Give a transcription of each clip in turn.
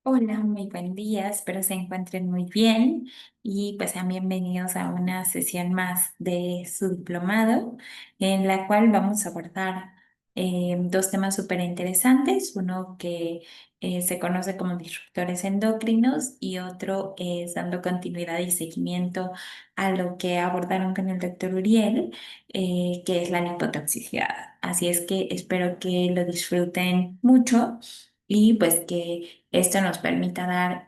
Hola, muy buen día, espero se encuentren muy bien y pues sean bienvenidos a una sesión más de su diplomado en la cual vamos a abordar dos temas súper interesantes, uno que se conoce como disruptores endocrinos y otro es dando continuidad y seguimiento a lo que abordaron con el doctor Uriel, que es la lipotoxicidad. Así es que espero que lo disfruten mucho y pues que esto nos permita dar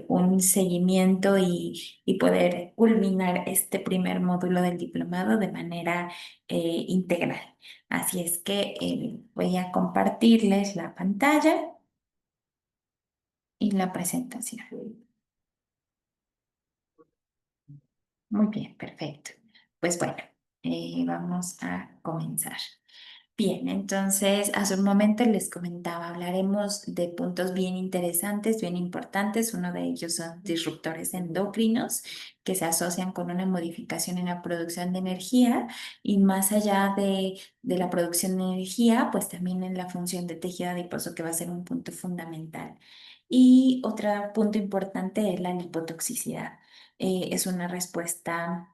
un seguimiento y poder culminar este primer módulo del diplomado de manera integral. Así es que voy a compartirles la pantalla y la presentación. Muy bien, perfecto. Pues bueno, vamos a comenzar. Bien, entonces hace un momento les comentaba, hablaremos de puntos bien interesantes, bien importantes. Uno de ellos son disruptores endocrinos que se asocian con una modificación en la producción de energía y más allá de la producción de energía, pues también en la función de tejido adiposo que va a ser un punto fundamental. Y otro punto importante es la lipotoxicidad. Es una respuesta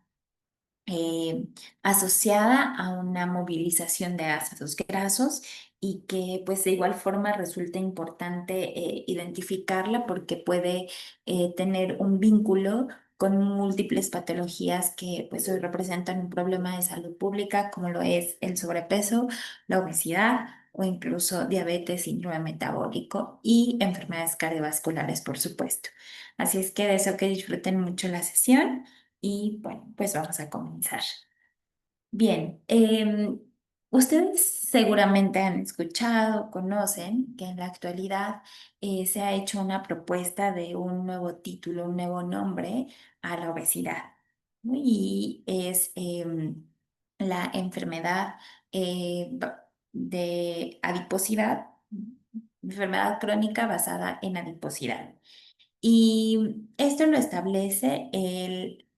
eh, asociada a una movilización de ácidos grasos y que pues de igual forma resulta importante identificarla porque puede tener un vínculo con múltiples patologías que pues hoy representan un problema de salud pública como lo es el sobrepeso, la obesidad o incluso diabetes, síndrome metabólico y enfermedades cardiovasculares, por supuesto. Así es que deseo que disfruten mucho la sesión. Y bueno, pues vamos a comenzar. Bien, ustedes seguramente han escuchado, conocen que en la actualidad se ha hecho una propuesta de un nuevo título, un nuevo nombre a la obesidad, ¿no? Y es la enfermedad de adiposidad, enfermedad crónica basada en adiposidad. Y esto lo establece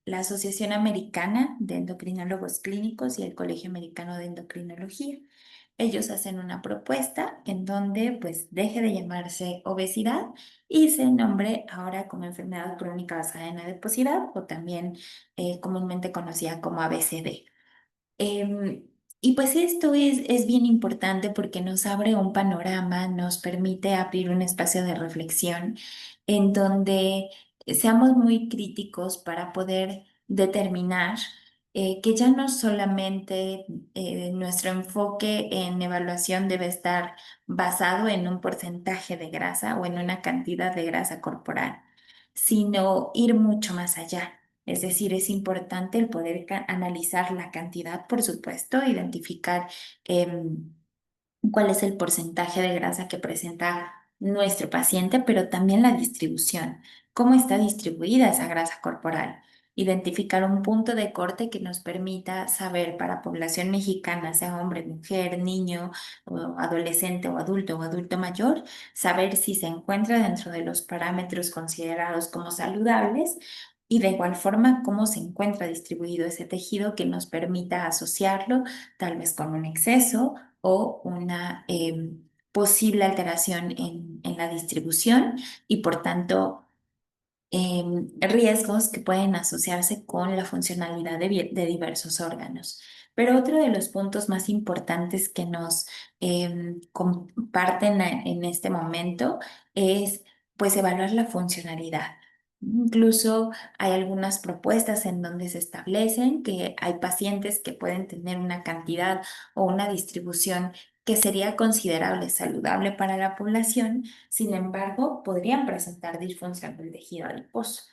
la Asociación Americana de Endocrinólogos Clínicos y el Colegio Americano de Endocrinología. Ellos hacen una propuesta en donde pues deje de llamarse obesidad y se nombre ahora como enfermedad crónica basada en adiposidad o también comúnmente conocida como ABCD. Em, y pues esto es bien importante porque nos abre un panorama, nos permite abrir un espacio de reflexión en donde seamos muy críticos para poder determinar que ya no solamente nuestro enfoque en evaluación debe estar basado en un porcentaje de grasa o en una cantidad de grasa corporal, sino ir mucho más allá. Es decir, es importante el poder analizar la cantidad, por supuesto, identificar cuál es el porcentaje de grasa que presenta nuestro paciente, pero también la distribución, cómo está distribuida esa grasa corporal. Identificar un punto de corte que nos permita saber para población mexicana, sea hombre, mujer, niño, o adolescente o adulto mayor, saber si se encuentra dentro de los parámetros considerados como saludables y de igual forma cómo se encuentra distribuido ese tejido que nos permita asociarlo tal vez con un exceso o una posible alteración en la distribución y por tanto riesgos que pueden asociarse con la funcionalidad de diversos órganos. Pero otro de los puntos más importantes que nos comparten en este momento es pues evaluar la funcionalidad. Incluso hay algunas propuestas en donde se establecen que hay pacientes que pueden tener una cantidad o una distribución que sería considerable saludable para la población, sin embargo, podrían presentar disfunción del tejido adiposo.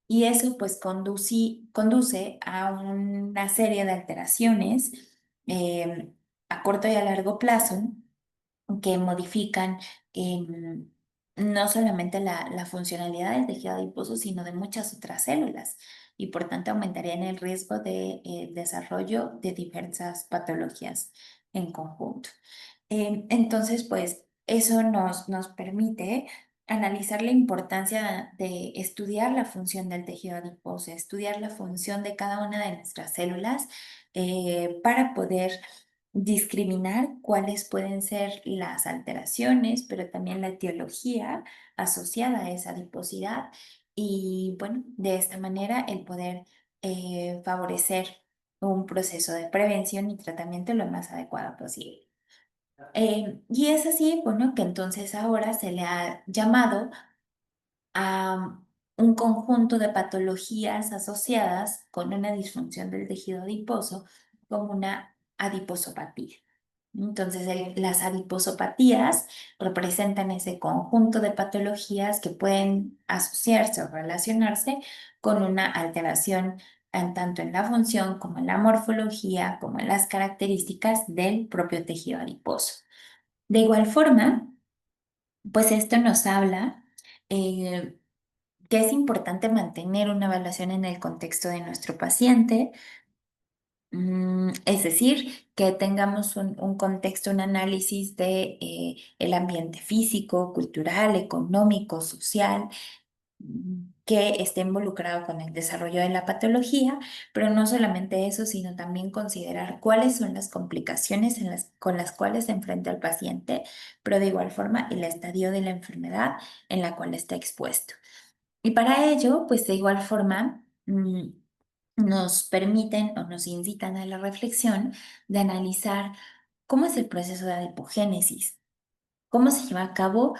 Y eso pues conduce a una serie de alteraciones eh, a corto y a largo plazo que modifican no solamente la funcionalidad del tejido adiposo, sino de muchas otras células y por tanto aumentarían el riesgo de desarrollo de diversas patologías en conjunto. Entonces, pues eso nos permite analizar la importancia de estudiar la función del tejido adiposo, estudiar la función de cada una de nuestras células para poder discriminar cuáles pueden ser las alteraciones, pero también la etiología asociada a esa adiposidad y bueno, de esta manera el poder favorecer un proceso de prevención y tratamiento lo más adecuado posible. Y es así, bueno, que entonces ahora se le ha llamado a un conjunto de patologías asociadas con una disfunción del tejido adiposo como una adiposopatía. Entonces, las adiposopatías representan ese conjunto de patologías que pueden asociarse o relacionarse con una alteración tanto en la función como en la morfología, como en las características del propio tejido adiposo. De igual forma, pues esto nos habla eh, que es importante mantener una evaluación en el contexto de nuestro paciente, es decir, que tengamos un contexto, un análisis de el ambiente físico, cultural, económico, social, que esté involucrado con el desarrollo de la patología, pero no solamente eso, sino también considerar cuáles son las complicaciones con las cuales se enfrenta el paciente, pero de igual forma el estadio de la enfermedad en la cual está expuesto. Y para ello, pues de igual forma, nos permiten o nos incitan a la reflexión de analizar cómo es el proceso de adipogénesis, cómo se lleva a cabo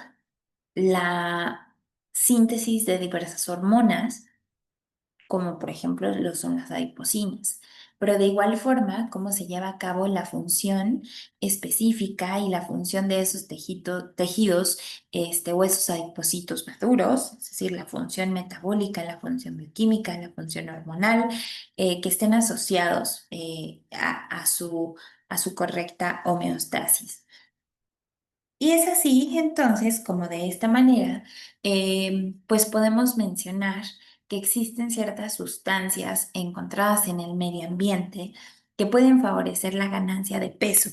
la síntesis de diversas hormonas como por ejemplo lo son las adiposinas. Pero de igual forma, cómo se lleva a cabo la función específica y la función de esos tejidos, huesos adipocitos maduros, es decir, la función metabólica, la función bioquímica, la función hormonal, que estén asociados a su correcta homeostasis. Y es así, entonces, como de esta manera, pues podemos mencionar que existen ciertas sustancias encontradas en el medio ambiente que pueden favorecer la ganancia de peso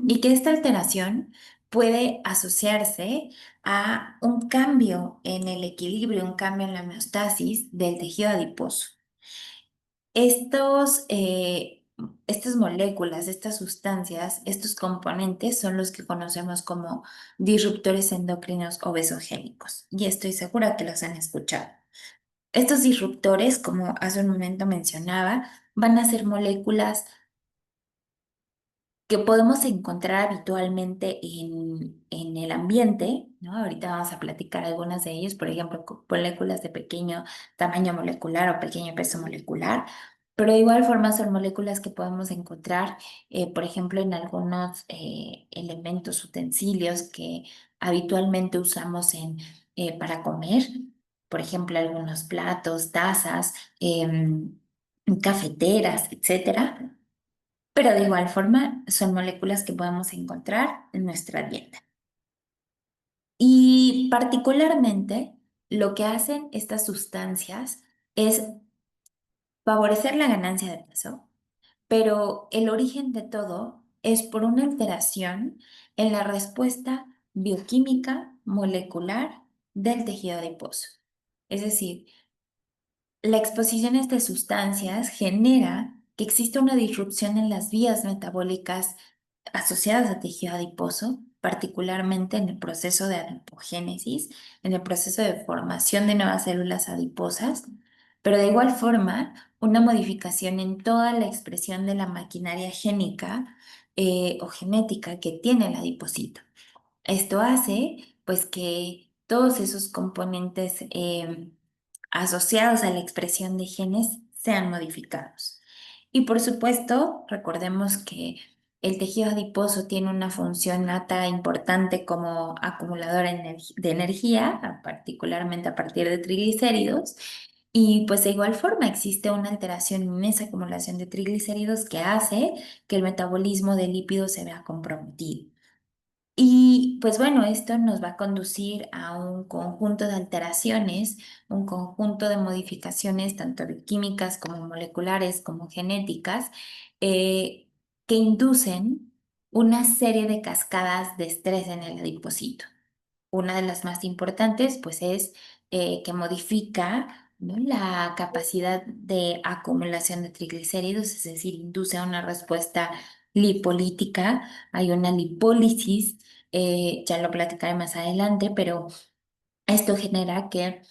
y que esta alteración puede asociarse a un cambio en el equilibrio, un cambio en la homeostasis del tejido adiposo. Estas moléculas, estas sustancias, estos componentes son los que conocemos como disruptores endocrinos obesogénicos y estoy segura que los han escuchado. Estos disruptores, como hace un momento mencionaba, van a ser moléculas que podemos encontrar habitualmente en el ambiente, ¿no? Ahorita vamos a platicar algunas de ellas, por ejemplo, moléculas de pequeño tamaño molecular o pequeño peso molecular, pero de igual forma son moléculas que podemos encontrar, por ejemplo, en algunos elementos, utensilios que habitualmente usamos para comer, por ejemplo, algunos platos, tazas, cafeteras, etcétera, pero de igual forma son moléculas que podemos encontrar en nuestra dieta. Y particularmente lo que hacen estas sustancias es favorecer la ganancia de peso, pero el origen de todo es por una alteración en la respuesta bioquímica molecular del tejido adiposo. Es decir, la exposición a estas sustancias genera que exista una disrupción en las vías metabólicas asociadas a tejido adiposo, particularmente en el proceso de adipogénesis, en el proceso de formación de nuevas células adiposas, pero de igual forma una modificación en toda la expresión de la maquinaria génica o genética que tiene el adipocito. Esto hace pues que todos esos componentes asociados a la expresión de genes sean modificados. Y por supuesto, recordemos que el tejido adiposo tiene una función nata importante como acumulador de energía, particularmente a partir de triglicéridos. Y pues de igual forma existe una alteración en esa acumulación de triglicéridos que hace que el metabolismo de lípidos se vea comprometido. Y pues bueno, esto nos va a conducir a un conjunto de alteraciones, un conjunto de modificaciones, tanto bioquímicas como moleculares, como genéticas, eh, que inducen una serie de cascadas de estrés en el adipocito. Una de las más importantes, pues, es que modifica, ¿no?, la capacidad de acumulación de triglicéridos, es decir, induce a una respuesta lipolítica, hay una lipólisis, ya lo platicaré más adelante, pero esto genera que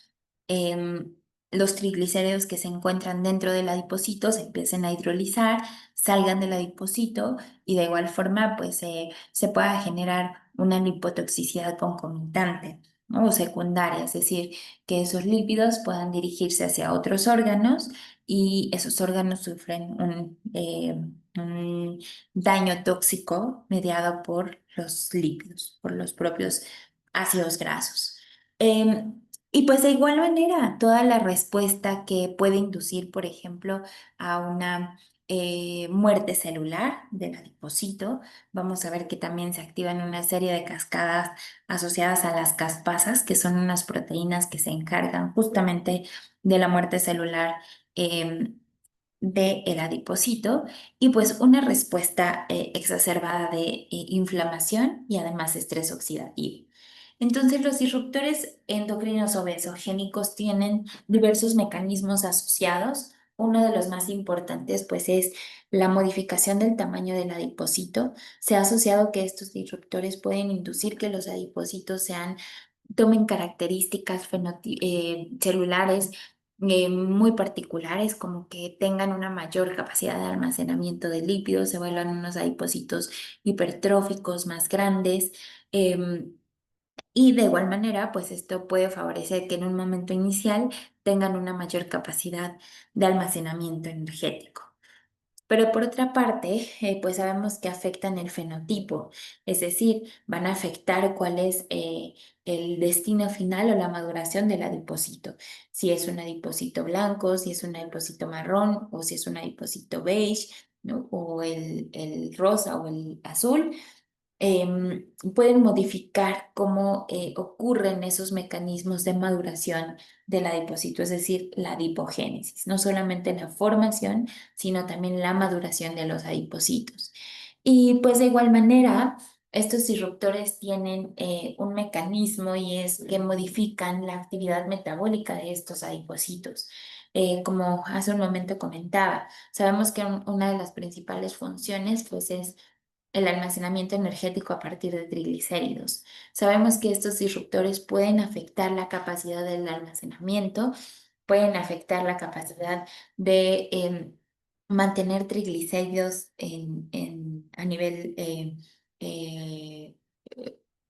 em, los triglicéridos que se encuentran dentro del adipocito se empiecen a hidrolizar, salgan del adipocito y de igual forma pues se pueda generar una lipotoxicidad concomitante, ¿no? O secundaria, es decir, que esos lípidos puedan dirigirse hacia otros órganos y esos órganos sufren un daño tóxico mediado por los lípidos, por los propios ácidos grasos. Em, y pues de igual manera, toda la respuesta que puede inducir, por ejemplo, a una muerte celular del adipocito, vamos a ver que también se activan una serie de cascadas asociadas a las caspasas, que son unas proteínas que se encargan justamente de la muerte celular del adipocito, y pues una respuesta exacerbada de inflamación y además estrés oxidativo. Entonces, los disruptores endocrinos obesogénicos tienen diversos mecanismos asociados. Uno de los más importantes, pues, es la modificación del tamaño del adipocito. Se ha asociado que estos disruptores pueden inducir que los adipocitos tomen características celulares muy particulares, como que tengan una mayor capacidad de almacenamiento de lípidos, se vuelvan unos adipocitos hipertróficos más grandes. em, y de igual manera, pues esto puede favorecer que en un momento inicial tengan una mayor capacidad de almacenamiento energético. Pero por otra parte, pues sabemos que afectan el fenotipo, es decir, van a afectar cuál es el destino final o la maduración del adipocito. Si es un adipocito blanco, si es un adipocito marrón o si es un adipocito beige, ¿no? O el rosa o el azul, pueden modificar cómo ocurren esos mecanismos de maduración del adipocito, es decir, la adipogénesis, no solamente la formación, sino también la maduración de los adipocitos. Y pues de igual manera, estos disruptores tienen un mecanismo y es que modifican la actividad metabólica de estos adipocitos. Como hace un momento comentaba, sabemos que una de las principales funciones pues es el almacenamiento energético a partir de triglicéridos. Sabemos que estos disruptores pueden afectar la capacidad del almacenamiento, pueden afectar la capacidad de mantener triglicéridos a nivel eh, eh,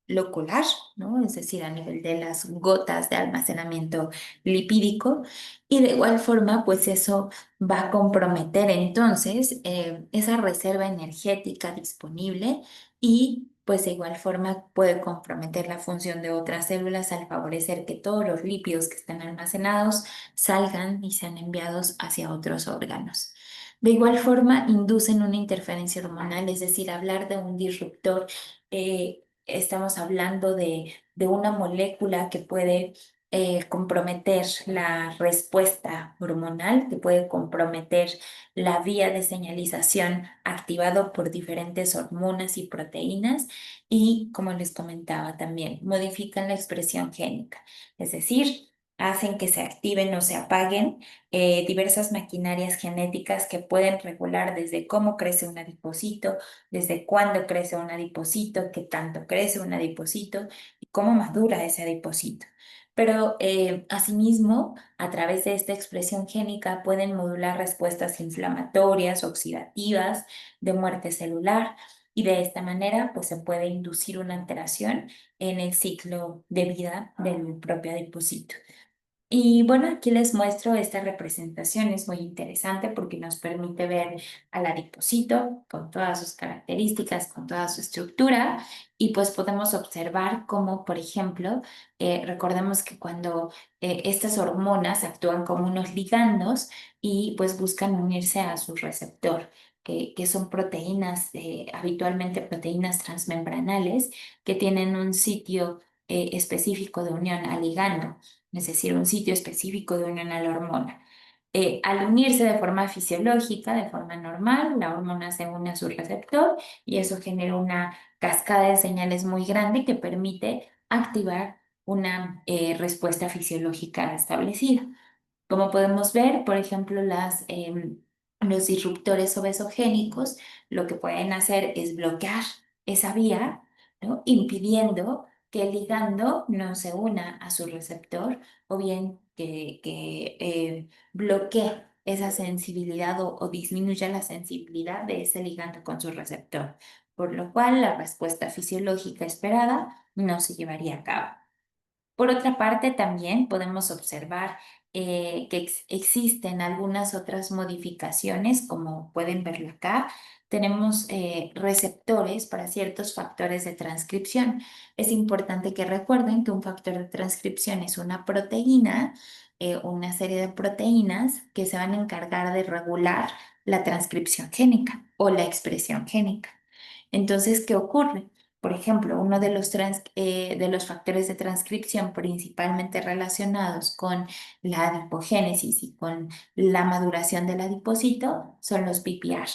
locular, ¿no? Es decir, a nivel de las gotas de almacenamiento lipídico. Y de igual forma, pues eso va a comprometer entonces esa reserva energética disponible y pues de igual forma puede comprometer la función de otras células al favorecer que todos los lípidos que están almacenados salgan y sean enviados hacia otros órganos. De igual forma, inducen una interferencia hormonal, es decir, hablar de un disruptor, estamos hablando de una molécula que puede comprometer la respuesta hormonal, que puede comprometer la vía de señalización activado por diferentes hormonas y proteínas y, como les comentaba también, modifican la expresión génica, es decir, hacen que se activen o se apaguen diversas maquinarias genéticas que pueden regular desde cómo crece un adipocito, desde cuándo crece un adipocito, qué tanto crece un adipocito y cómo madura ese adipocito. Pero asimismo, a través de esta expresión génica pueden modular respuestas inflamatorias, oxidativas, de muerte celular, y de esta manera pues se puede inducir una alteración en el ciclo de vida del propio adipocito. Y bueno, aquí les muestro esta representación, es muy interesante porque nos permite ver al adipocito con todas sus características, con toda su estructura, y pues podemos observar cómo, por ejemplo, recordemos que cuando estas hormonas actúan como unos ligandos y pues buscan unirse a su receptor, que son proteínas, habitualmente proteínas transmembranales, que tienen un sitio específico de unión al ligando, es decir, un sitio específico de unión a la hormona. Al unirse de forma fisiológica, de forma normal, la hormona se une a su receptor y eso genera una cascada de señales muy grande que permite activar una respuesta fisiológica establecida. Como podemos ver, por ejemplo, las Los disruptores obesogénicos lo que pueden hacer es bloquear esa vía, ¿no? Impidiendo que el ligando no se una a su receptor o bien que bloquee esa sensibilidad o disminuya la sensibilidad de ese ligando con su receptor, por lo cual la respuesta fisiológica esperada no se llevaría a cabo. Por otra parte, también podemos observar que existen algunas otras modificaciones, como pueden verlo acá. Tenemos receptores para ciertos factores de transcripción. Es importante que recuerden que un factor de transcripción es una proteína, una serie de proteínas que se van a encargar de regular la transcripción génica o la expresión génica. Entonces, ¿qué ocurre? Por ejemplo, uno de los factores de transcripción principalmente relacionados con la adipogénesis y con la maduración del adipocito son los PPAR.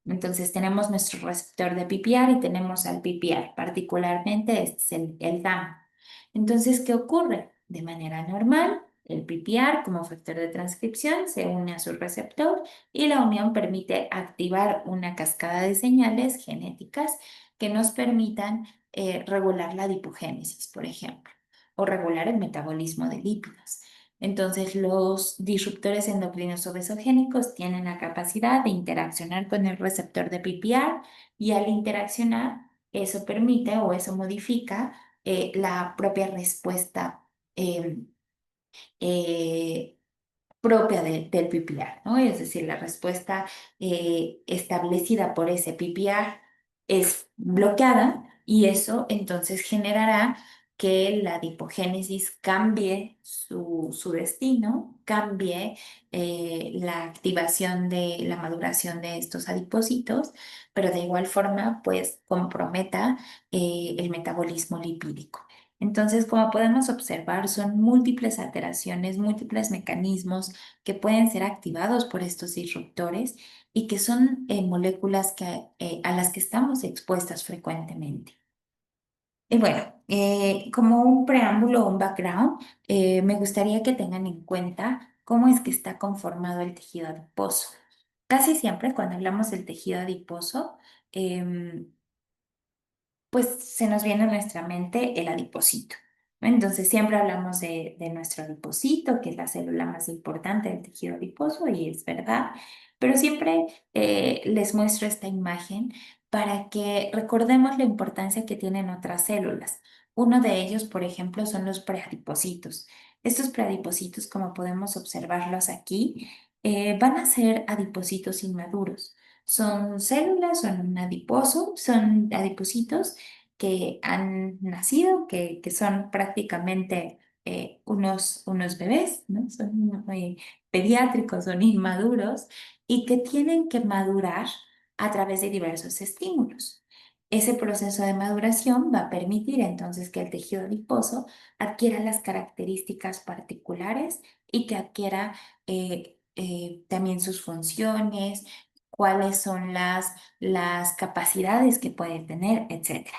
Entonces tenemos nuestro receptor de PPAR y tenemos al PPAR, particularmente este es el gamma. Entonces, ¿qué ocurre? De manera normal, el PPAR como factor de transcripción se une a su receptor y la unión permite activar una cascada de señales genéticas que nos permitan regular la adipogénesis, por ejemplo, o regular el metabolismo de lípidos. Entonces, los disruptores endocrinos obesogénicos tienen la capacidad de interaccionar con el receptor de PPAR y al interaccionar, eso permite o eso modifica la propia respuesta eh, eh, propia del PPR, ¿no? Es decir, la respuesta establecida por ese PPR es bloqueada y eso entonces generará que la adipogénesis cambie su destino, cambie la activación de la maduración de estos adipocitos, pero de igual forma, pues comprometa el metabolismo lipídico. Entonces, como podemos observar, son múltiples alteraciones, múltiples mecanismos que pueden ser activados por estos disruptores y que son moléculas a las que estamos expuestas frecuentemente. Y bueno, como un preámbulo o un background, me gustaría que tengan en cuenta cómo es que está conformado el tejido adiposo. Casi siempre cuando hablamos del tejido adiposo, em, pues se nos viene a nuestra mente el adipocito, ¿no? Entonces siempre hablamos de nuestro adipocito, que es la célula más importante del tejido adiposo, y es verdad, pero siempre les muestro esta imagen para que recordemos la importancia que tienen otras células. Uno de ellos, por ejemplo, son los preadipocitos. Estos preadipocitos, como podemos observarlos aquí, van a ser adipocitos inmaduros. Son células, son un adiposo, son adipocitos que han nacido, que son prácticamente unos bebés, ¿no? Son pediátricos, son inmaduros y que tienen que madurar a través de diversos estímulos. Ese proceso de maduración va a permitir entonces que el tejido adiposo adquiera las características particulares y que adquiera también sus funciones, cuáles son las capacidades que puede tener, etcétera.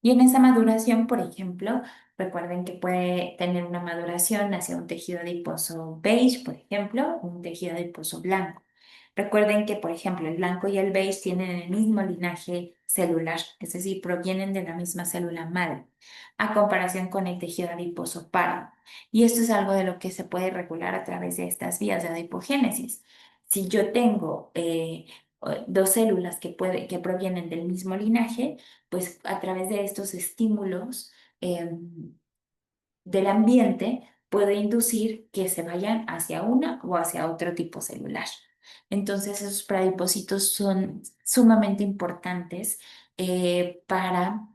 Y en esa maduración, por ejemplo, recuerden que puede tener una maduración hacia un tejido adiposo beige, por ejemplo, un tejido adiposo blanco. Recuerden que, por ejemplo, el blanco y el beige tienen el mismo linaje celular, es decir, provienen de la misma célula madre, a comparación con el tejido adiposo pardo. Y esto es algo de lo que se puede regular a través de estas vías de adipogénesis. Si yo tengo dos células que provienen del mismo linaje, pues a través de estos estímulos del ambiente puedo inducir que se vayan hacia una o hacia otro tipo celular. Entonces, esos pradipósitos son sumamente importantes para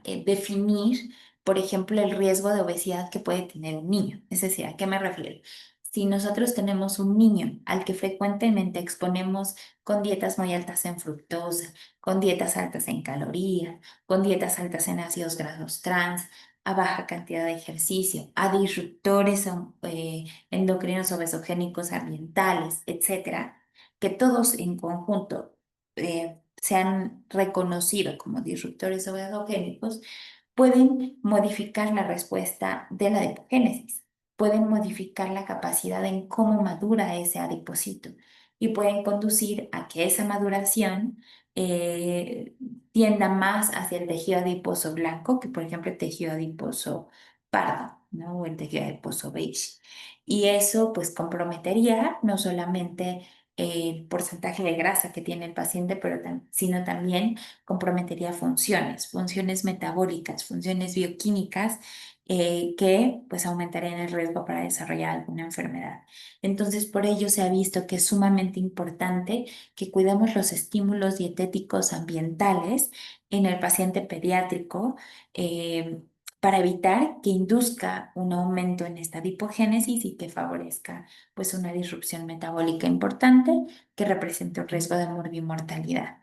definir, por ejemplo, el riesgo de obesidad que puede tener un niño. Es decir, ¿a qué me refiero? Si nosotros tenemos un niño al que frecuentemente exponemos con dietas muy altas en fructosa, con dietas altas en calorías, con dietas altas en ácidos grasos trans, a baja cantidad de ejercicio, a disruptores endocrinos obesogénicos ambientales, etcétera, que todos en conjunto se han reconocido como disruptores obesogénicos, pueden modificar la respuesta de la adipogénesis, pueden modificar la capacidad en cómo madura ese adipocito. y pueden conducir a que esa maduración eh, tienda más hacia el tejido adiposo blanco que, por ejemplo, el tejido adiposo pardo, ¿no? O el tejido adiposo beige. Y eso pues comprometería no solamente el porcentaje de grasa que tiene el paciente, pero sino también comprometería funciones metabólicas, funciones bioquímicas que pues aumentarían el riesgo para desarrollar alguna enfermedad. Entonces, por ello se ha visto que es sumamente importante que cuidemos los estímulos dietéticos ambientales en el paciente pediátrico para evitar que induzca un aumento en esta adipogénesis y que favorezca pues una disrupción metabólica importante que represente un riesgo de morbimortalidad.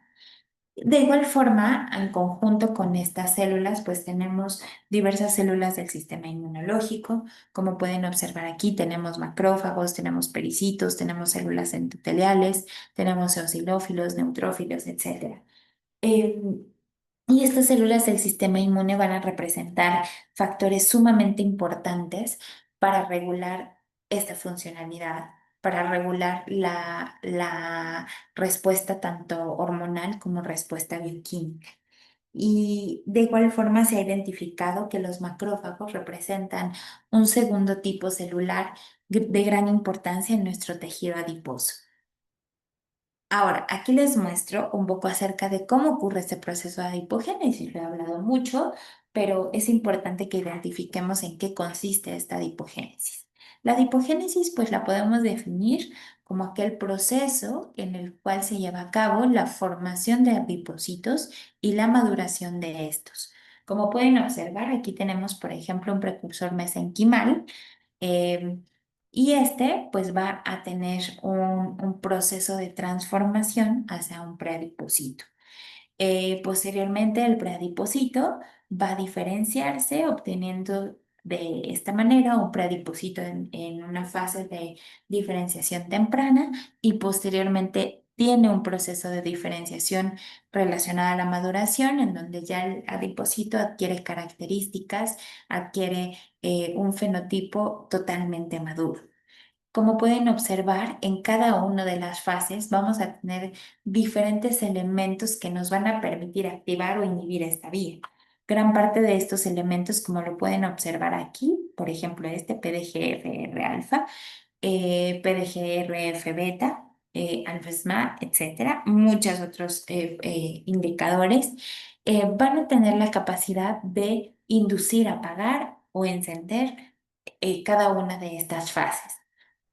De igual forma, en conjunto con estas células, pues tenemos diversas células del sistema inmunológico. Como pueden observar aquí, tenemos macrófagos, tenemos pericitos, tenemos células endoteliales, tenemos eosinófilos, neutrófilos, etcétera. Eh, y estas células del sistema inmune van a representar factores sumamente importantes para regular esta funcionalidad, para regular la respuesta tanto hormonal como respuesta bioquímica. Y de igual forma se ha identificado que los macrófagos representan un segundo tipo celular de gran importancia en nuestro tejido adiposo. Ahora, aquí les muestro un poco acerca de cómo ocurre este proceso de adipogénesis. Lo he hablado mucho, pero es importante que identifiquemos en qué consiste esta adipogénesis. La adipogénesis, pues la podemos definir como aquel proceso en el cual se lleva a cabo la formación de adipocitos y la maduración de estos. Como pueden observar, aquí tenemos, por ejemplo, un precursor mesenquimal. em, y este pues va a tener un proceso de transformación hacia un preadipocito. Posteriormente el preadipocito va a diferenciarse obteniendo de esta manera un preadipocito en una fase de diferenciación temprana y posteriormente tiene un proceso de diferenciación relacionada a la maduración en donde ya el adipocito adquiere características, adquiere un fenotipo totalmente maduro. Como pueden observar, en cada una de las fases vamos a tener diferentes elementos que nos van a permitir activar o inhibir esta vía. Gran parte de estos elementos, como lo pueden observar aquí, por ejemplo, este PDGFR alfa, PDGRF beta, alfa-SMA, etcétera, muchos otros indicadores, van a tener la capacidad de inducir, apagar o encender cada una de estas fases.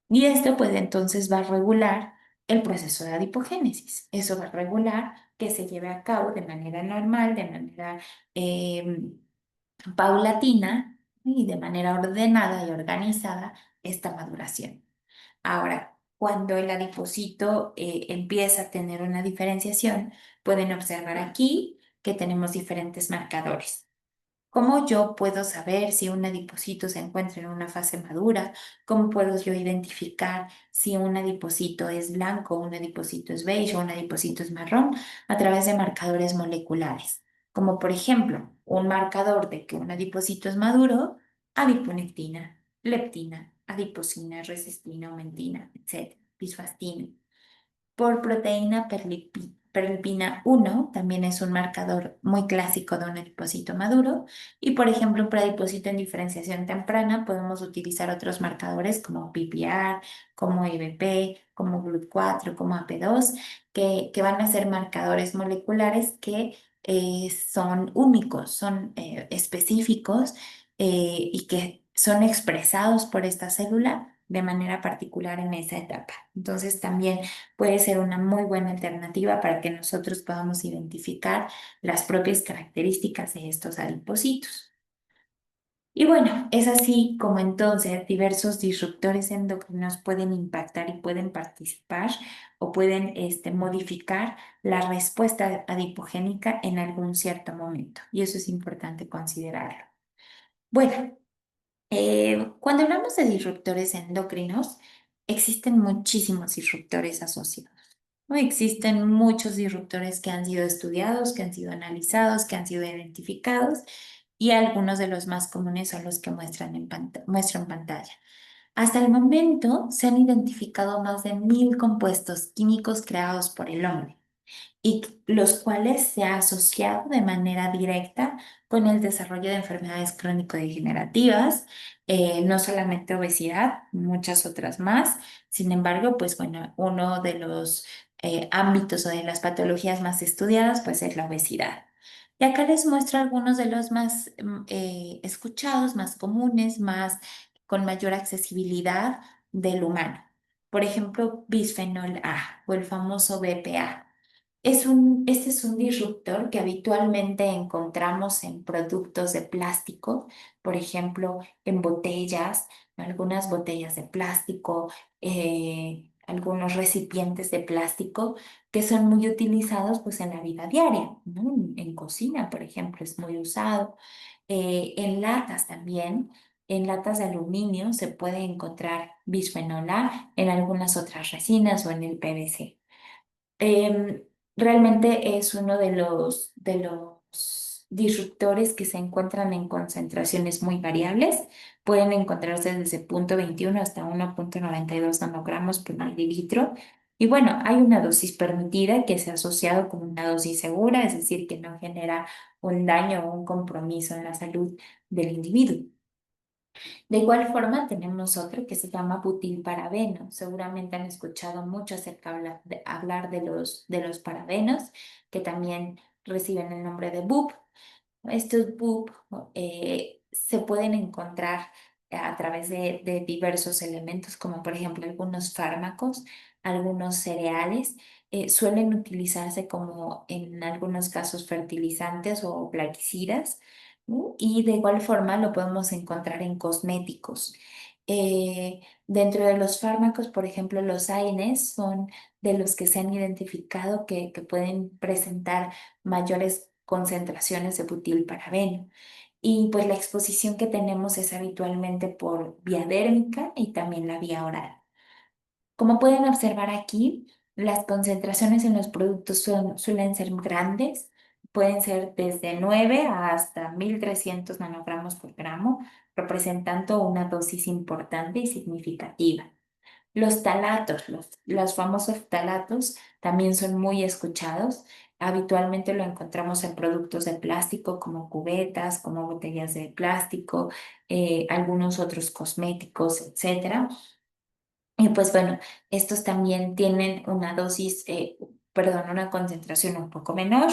Y esto pues entonces va a regular el proceso de adipogénesis. Eso va a regular que se lleve a cabo de manera normal, de manera eh, paulatina y de manera ordenada y organizada esta maduración. Ahora, cuando el adipocito empieza a tener una diferenciación, pueden observar aquí que tenemos diferentes marcadores. ¿Cómo yo puedo saber si un adipocito se encuentra en una fase madura? ¿Cómo puedo yo identificar si un adipocito es blanco, un adipocito es beige o un adipocito es marrón? A través de marcadores moleculares, como por ejemplo un marcador de que un adipocito es maduro, adiponectina, leptina, adiposina, resistina, aumentina, etcétera, bisfastina. Por proteína perlipina 1, también es un marcador muy clásico de un adipocito maduro. Y por ejemplo, un adipocito en diferenciación temprana, podemos utilizar otros marcadores como PPR, como IBP, como GLUT4, como AP2, que van a ser marcadores moleculares que son únicos, son específicos y que son expresados por esta célula de manera particular en esa etapa. Entonces, también puede ser una muy buena alternativa para que nosotros podamos identificar las propias características de estos adipocitos. Y bueno, es así como entonces diversos disruptores endocrinos pueden impactar y pueden participar o pueden modificar la respuesta adipogénica en algún cierto momento. Y eso es importante considerarlo. Bueno, cuando hablamos de disruptores endocrinos, existen muchísimos disruptores asociados. ¿No? Existen muchos disruptores que han sido estudiados, que han sido analizados, que han sido identificados y algunos de los más comunes son los que muestro en pantalla. Hasta el momento se han identificado más de 1.000 compuestos químicos creados por el hombre y los cuales se ha asociado de manera directa con el desarrollo de enfermedades crónico-degenerativas, no solamente obesidad, muchas otras más. Sin embargo, pues bueno, uno de los ámbitos o de las patologías más estudiadas, pues es la obesidad. Y acá les muestro algunos de los más escuchados, más comunes, más con mayor accesibilidad del humano. Por ejemplo, bisfenol A o el famoso BPA. Este es un disruptor que habitualmente encontramos en productos de plástico, por ejemplo, en botellas, algunas botellas de plástico, algunos recipientes de plástico que son muy utilizados pues en la vida diaria, ¿no? En cocina, por ejemplo, es muy usado. En latas también, en latas de aluminio se puede encontrar bisfenol A, en algunas otras resinas o en el PVC. Em, Realmente es uno de los disruptores que se encuentran en concentraciones muy variables. Pueden encontrarse desde 0,21 hasta 1,92 nanogramos por mililitro. Y bueno, hay una dosis permitida que se ha asociado con una dosis segura, es decir, que no genera un daño o un compromiso en la salud del individuo. De igual forma, tenemos otro que se llama butilparabeno. Seguramente han escuchado mucho acerca hablar de los parabenos, que también reciben el nombre de BUP. Estos BUP se pueden encontrar a través de diversos elementos, como por ejemplo algunos fármacos, algunos cereales. Suelen utilizarse como en algunos casos fertilizantes o plaguicidas, ¿no? Y de igual forma lo podemos encontrar en cosméticos. Dentro de los fármacos, por ejemplo, los AINES son de los que se han identificado que pueden presentar mayores concentraciones de butilparabeno. Y pues la exposición que tenemos es habitualmente por vía dérmica y también la vía oral. Como pueden observar aquí, las concentraciones en los productos suelen ser grandes, pueden ser desde 9 hasta 1.300 nanogramos por gramo, representando una dosis importante y significativa. Los talatos, los famosos talatos, también son muy escuchados. Habitualmente lo encontramos en productos de plástico como cubetas, como botellas de plástico, algunos otros cosméticos, etcétera. Y pues bueno, estos también tienen una dosis, perdón, una concentración un poco menor,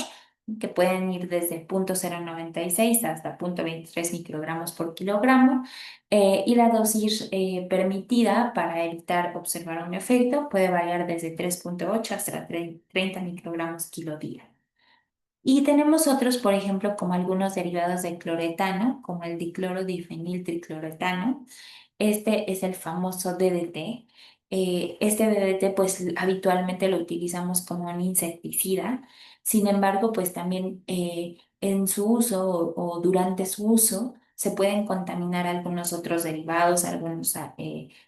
que pueden ir desde 0,096 hasta 0,23 microgramos por kilogramo. Y la dosis permitida para evitar observar un efecto puede variar desde 3,8 hasta 30 microgramos kilo día. Y tenemos otros, por ejemplo, como algunos derivados del cloretano, como el diclorodifeniltricloretano. Este es el famoso DDT. Este DDT, pues habitualmente lo utilizamos como un insecticida. Sin embargo, pues también en su uso o durante su uso se pueden contaminar algunos otros derivados, algunos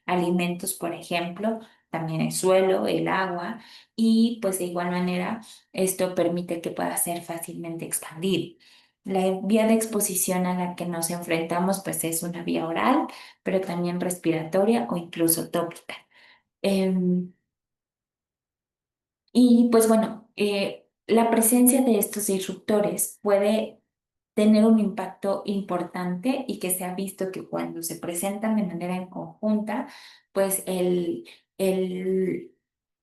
alimentos, por ejemplo, también el suelo, el agua, y pues de igual manera esto permite que pueda ser fácilmente expandido. La vía de exposición a la que nos enfrentamos pues es una vía oral, pero también respiratoria o incluso tópica. Em, y pues bueno, la presencia de estos disruptores puede tener un impacto importante y que se ha visto que cuando se presentan de manera en conjunta, pues el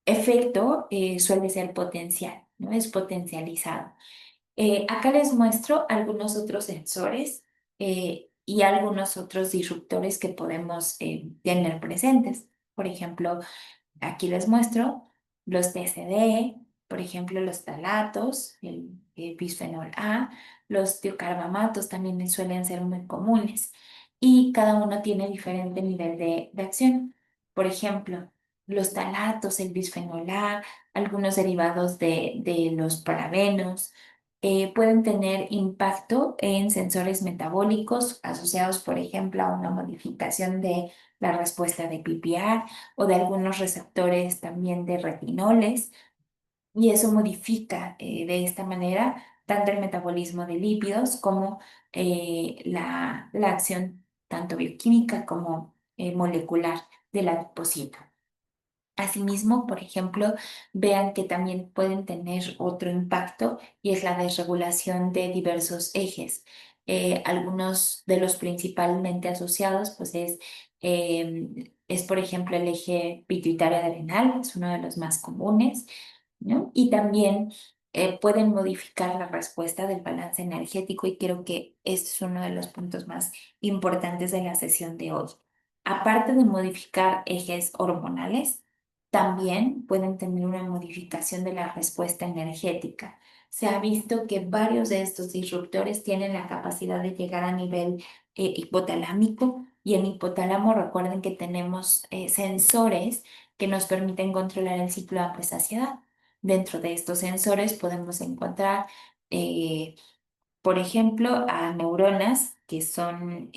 efecto suele ser potencial, ¿no? Es potencializado. Acá les muestro algunos otros sensores y algunos otros disruptores que podemos tener presentes. Por ejemplo, aquí les muestro los TCD, por ejemplo, los talatos, el bisfenol A, los tiocarbamatos también suelen ser muy comunes y cada uno tiene diferente nivel de acción. Por ejemplo, los talatos, el bisfenol A, algunos derivados de los parabenos, pueden tener impacto en sensores metabólicos asociados, por ejemplo, a una modificación de la respuesta de PPR o de algunos receptores también de retinoles, y eso modifica de esta manera tanto el metabolismo de lípidos como la acción tanto bioquímica como molecular del adipocito. Asimismo, por ejemplo, vean que también pueden tener otro impacto y es la desregulación de diversos ejes. Algunos de los principalmente asociados, pues es, por ejemplo, el eje pituitario adrenal, es uno de los más comunes, ¿no? Y también pueden modificar la respuesta del balance energético y creo que este es uno de los puntos más importantes de la sesión de hoy. Aparte de modificar ejes hormonales, también pueden tener una modificación de la respuesta energética. Se ha visto que varios de estos disruptores tienen la capacidad de llegar a nivel hipotalámico y en hipotálamo recuerden que tenemos sensores que nos permiten controlar el ciclo de hambre-saciedad. Dentro de estos sensores podemos encontrar, eh, por ejemplo, a neuronas que son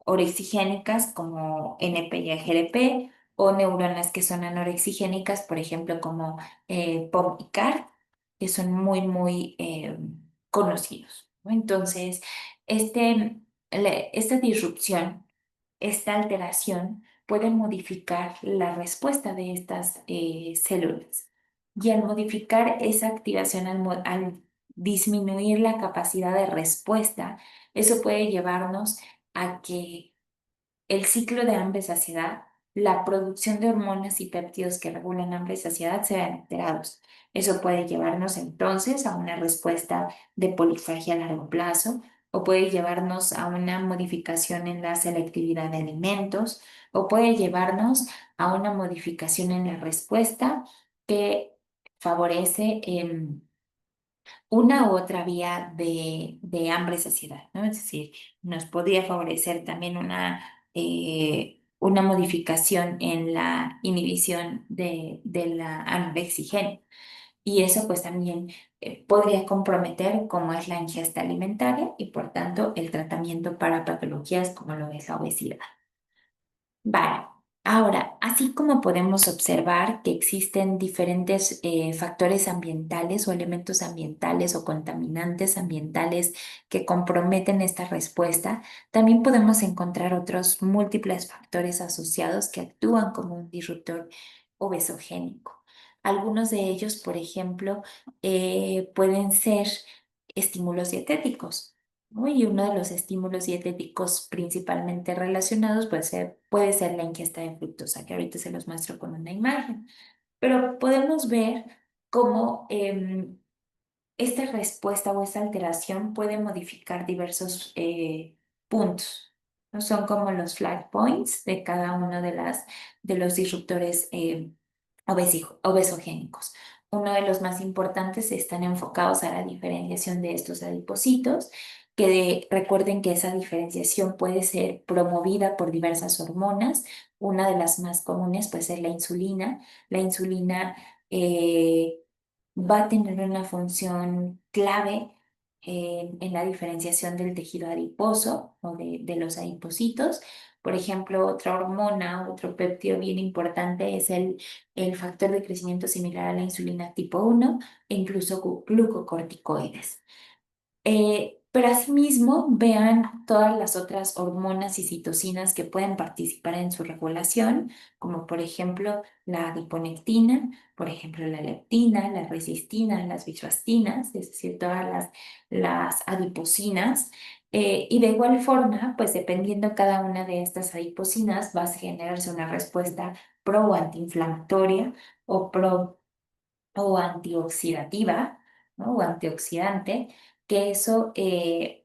orexigénicas como NP y GLP o neuronas que son anorexigénicas, por ejemplo, como POM y CAR, que son muy conocidos, ¿no? Entonces, esta disrupción, esta alteración puede modificar la respuesta de estas células. Y al modificar esa activación, al disminuir la capacidad de respuesta, eso puede llevarnos a que el ciclo de hambre-saciedad, la producción de hormonas y péptidos que regulan hambre y saciedad se vean alterados. Eso puede llevarnos entonces a una respuesta de polifagia a largo plazo o puede llevarnos a una modificación en la selectividad de alimentos o puede llevarnos a una modificación en la respuesta que favorece una u otra vía de hambre-saciedad, ¿no? Es decir, nos podría favorecer también una modificación en la inhibición de la anorexigenia. Y eso pues también podría comprometer cómo es la ingesta alimentaria y por tanto el tratamiento para patologías como lo es la obesidad. Vale, ahora, así como podemos observar que existen diferentes factores ambientales o elementos ambientales o contaminantes ambientales que comprometen esta respuesta, también podemos encontrar otros múltiples factores asociados que actúan como un disruptor obesogénico. Algunos de ellos, por ejemplo, pueden ser estímulos dietéticos. ¿No? Y uno de los estímulos dietéticos principalmente relacionados puede ser la ingesta de fructosa, que ahorita se los muestro con una imagen. Pero podemos ver cómo esta respuesta o esta alteración puede modificar diversos puntos. ¿No? Son como los flag points de cada uno de los disruptores obesogénicos. Uno de los más importantes están enfocados a la diferenciación de estos adipocitos, recuerden que esa diferenciación puede ser promovida por diversas hormonas. Una de las más comunes puede ser la insulina. La insulina eh, va a tener una función clave en la diferenciación del tejido adiposo o de los adipocitos. Por ejemplo, otra hormona, otro péptido bien importante es el factor de crecimiento similar a la insulina tipo 1 e incluso glucocorticoides. Pero asimismo, vean todas las otras hormonas y citocinas que pueden participar en su regulación, como por ejemplo la adiponectina, por ejemplo la leptina, la resistina, las bisoastinas, es decir, todas las adiposinas. Y de igual forma, pues dependiendo cada una de estas adiposinas, va a generarse una respuesta pro o antiinflamatoria o pro o antioxidativa, ¿no? O antioxidante, que eso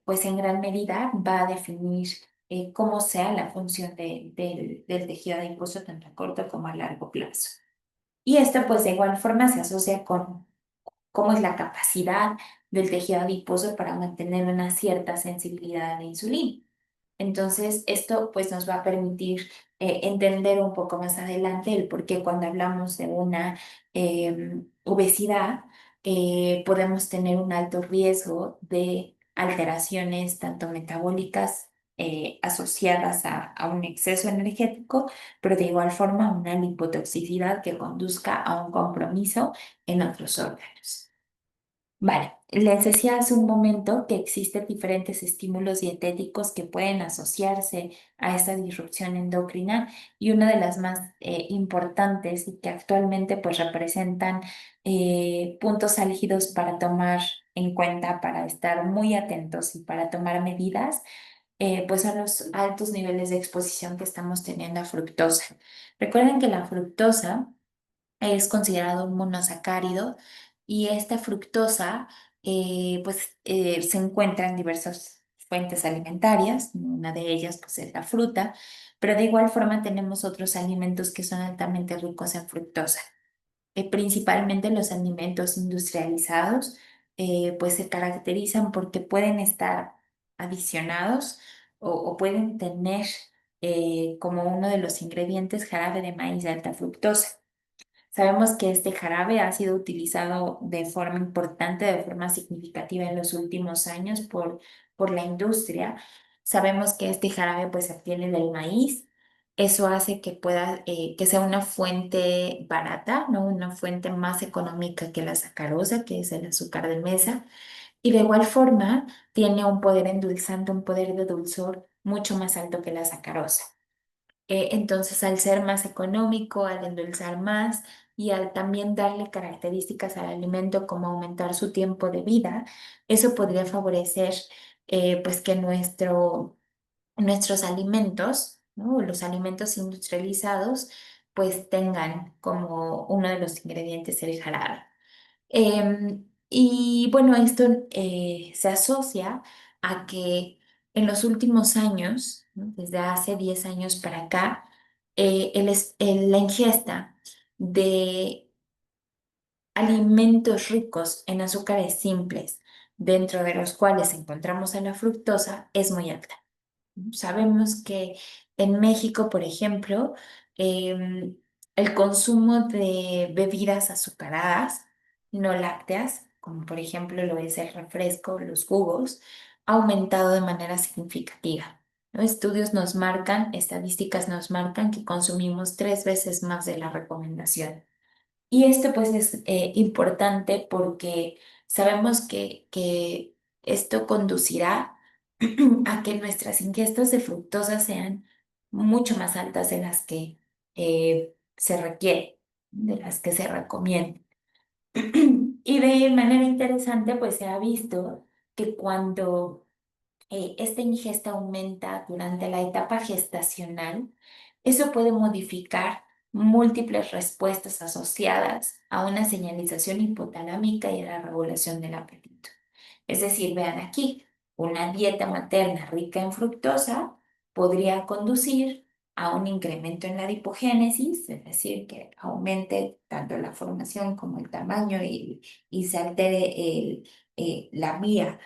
pues en gran medida va a definir cómo sea la función del tejido adiposo tanto a corto como a largo plazo. Y esto pues de igual forma se asocia con cómo es la capacidad del tejido adiposo para mantener una cierta sensibilidad a la insulina. Entonces, esto pues nos va a permitir entender un poco más adelante el por qué cuando hablamos de una obesidad podemos tener un alto riesgo de alteraciones tanto metabólicas asociadas a un exceso energético, pero de igual forma una lipotoxicidad que conduzca a un compromiso en otros órganos. Vale, les decía hace un momento que existen diferentes estímulos dietéticos que pueden asociarse a esta disrupción endocrina y una de las más importantes y que actualmente pues representan puntos álgidos para tomar en cuenta, para estar muy atentos y para tomar medidas, pues son los altos niveles de exposición que estamos teniendo a fructosa. Recuerden que la fructosa es considerado un monosacárido y esta fructosa se encuentra en diversas fuentes alimentarias, una de ellas pues es la fruta, pero de igual forma tenemos otros alimentos que son altamente ricos en fructosa. Principalmente los alimentos industrializados pues se caracterizan porque pueden estar adicionados o pueden tener como uno de los ingredientes jarabe de maíz de alta fructosa. Sabemos que este jarabe ha sido utilizado de forma importante, de forma significativa en los últimos años por la industria. Sabemos que este jarabe pues se obtiene del maíz. Eso hace que pueda, que sea una fuente barata, ¿no? Una fuente más económica que la sacarosa, que es el azúcar de mesa. Y de igual forma tiene un poder endulzante, un poder de dulzor mucho más alto que la sacarosa. Entonces, al ser más económico, al endulzar más y al también darle características al alimento como aumentar su tiempo de vida, eso podría favorecer pues que nuestros alimentos, ¿no? Los alimentos industrializados, pues tengan como uno de los ingredientes el jarabe. Y bueno, esto se asocia a que en los últimos años, ¿no? Desde hace 10 años para acá, la ingesta de alimentos ricos en azúcares simples, dentro de los cuales encontramos a la fructosa, es muy alta. Sabemos que en México, por ejemplo, em, el consumo de bebidas azucaradas, no lácteas, como por ejemplo lo es el refresco, los jugos, ha aumentado de manera significativa, ¿no? Estudios nos marcan, estadísticas nos marcan que consumimos 3 veces más de la recomendación. Y esto pues es importante porque sabemos que esto conducirá a que nuestras ingestas de fructosa sean mucho más altas de las que se requiere, de las que se recomienda. Y de manera interesante pues se ha visto que cuando esta ingesta aumenta durante la etapa gestacional, eso puede modificar múltiples respuestas asociadas a una señalización hipotalámica y a la regulación del apetito. Es decir, vean aquí, una dieta materna rica en fructosa podría conducir a un incremento en la adipogénesis, es decir, que aumente tanto la formación como el tamaño y se altere la vía